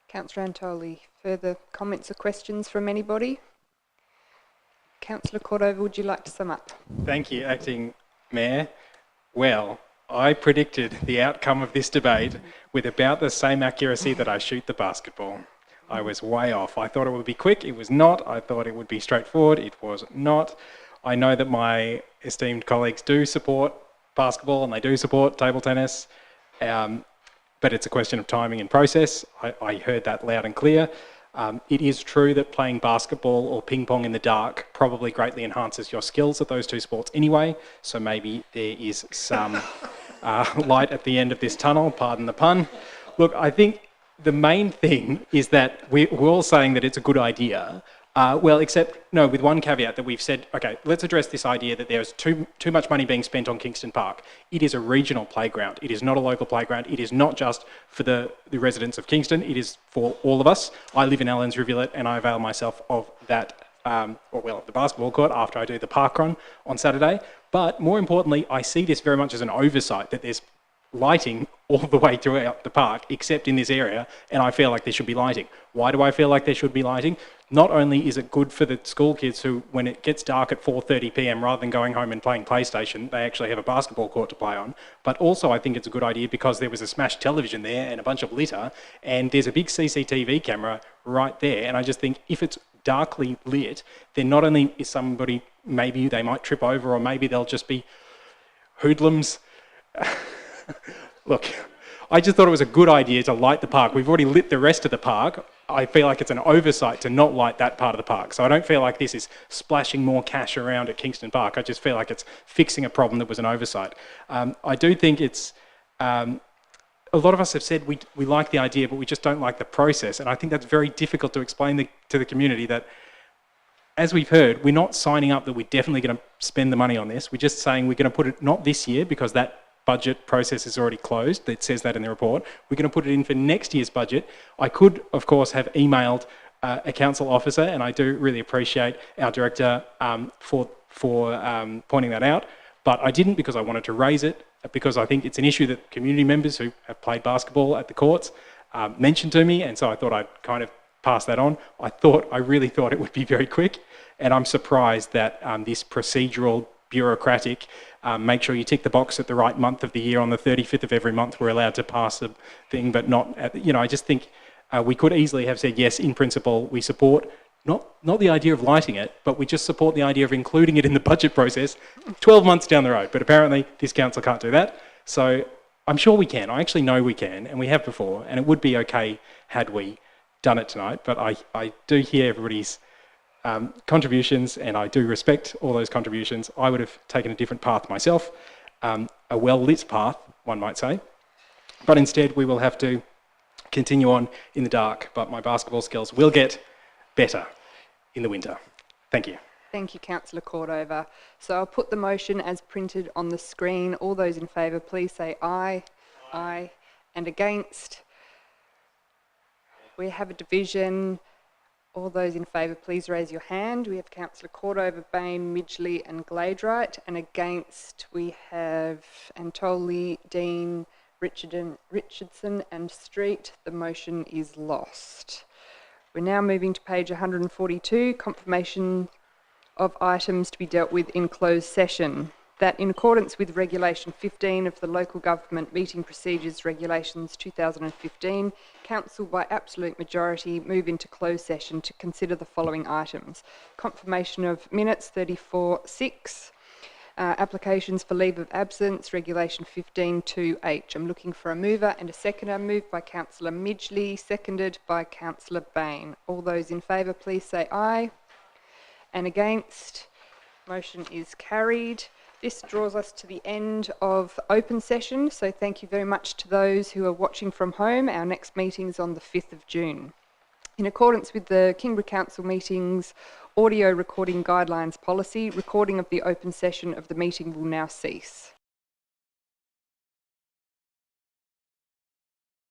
Councillor Antoli, further comments or questions from anybody? Councillor Cordova, would you like to sum up? Thank you, Acting Mayor. Well, I predicted the outcome of this debate with about the same accuracy that I shoot the basketball. I was way off. I thought it would be quick. It was not. I thought it would be straightforward. It was not. I know that my esteemed colleagues do support basketball and they do support table tennis, but it's a question of timing and process. I heard that loud and clear. It is true that playing basketball or ping pong in the dark probably greatly enhances your skills at those two sports anyway, so maybe there is some light at the end of this tunnel, pardon the pun. Look, I think the main thing is that we're all saying that it's a good idea, with one caveat that we've said, okay, let's address this idea that there's too much money being spent on Kingston Park. It is a regional playground. It is not a local playground. It is not just for the residents of Kingston. It is for all of us. I live in Allens Rivulet and I avail myself of that, the basketball court after I do the park run on Saturday. But more importantly, I see this very much as an oversight, that there's lighting all the way throughout the park except in this area, and I feel like there should be lighting. Why do I feel like there should be lighting? Not only is it good for the school kids who, when it gets dark at 4:30 p.m, rather than going home and playing PlayStation, they actually have a basketball court to play on, but also I think it's a good idea because there was a smashed television there and a bunch of litter, and there's a big CCTV camera right there, and I just think if it's darkly lit, then not only is somebody, maybe they might trip over, or maybe they'll just be hoodlums. Look, I just thought it was a good idea to light the park. We've already lit the rest of the park. I feel like it's an oversight to not light that part of the park. So I don't feel like this is splashing more cash around at Kingston Park. I just feel like it's fixing a problem that was an oversight. I do think it's... a lot of us have said we like the idea, but we just don't like the process. And I think that's very difficult to explain to the community that, as we've heard, we're not signing up that we're definitely going to spend the money on this. We're just saying we're going to put it not this year because that budget process is already closed. It says that in the report. We're going to put it in for next year's budget. I could, of course, have emailed a council officer, and I do really appreciate our director for pointing that out, but I didn't because I wanted to raise it, because I think it's an issue that community members who have played basketball at the courts mentioned to me, and so I thought I'd kind of pass that on. I really thought it would be very quick, and I'm surprised that this procedural, bureaucratic, make sure you tick the box at the right month of the year on the 35th of every month we're allowed to pass a thing, but not at, I just think we could easily have said, yes, in principle, we support not the idea of lighting it, but we just support the idea of including it in the budget process 12 months down the road. But apparently this council can't do that. So I'm sure we can. I actually know we can, and we have before, and it would be okay had we done it tonight. But I do hear everybody's contributions, and I do respect all those contributions. I would have taken a different path myself. a well-lit path, one might say, but instead we will have to continue on in the dark, but my basketball skills will get better in the winter. Thank you. Thank you, Councillor Cordova. So I'll put the motion as printed on the screen. All those in favour, please say aye. Aye. And against? We have a division. All those in favour, please raise your hand. We have Councillor Cordova, Bain, Midgley and Gladeright. And against, we have Antoli, Dean, Richardson and Street. The motion is lost. We're now moving to page 142, confirmation of items to be dealt with in closed session. That in accordance with Regulation 15 of the Local Government Meeting Procedures Regulations 2015, Council by absolute majority move into closed session to consider the following items. Confirmation of minutes 34.6, applications for leave of absence, Regulation 15.2H. I'm looking for a mover and a seconder. Moved by Councillor Midgley, seconded by Councillor Bain. All those in favour, please say aye. And against? Motion is carried. This draws us to the end of open session, so thank you very much to those who are watching from home. Our next meeting is on the 5th of June. In accordance with the Kingborough Council meetings audio recording guidelines policy, recording of the open session of the meeting will now cease.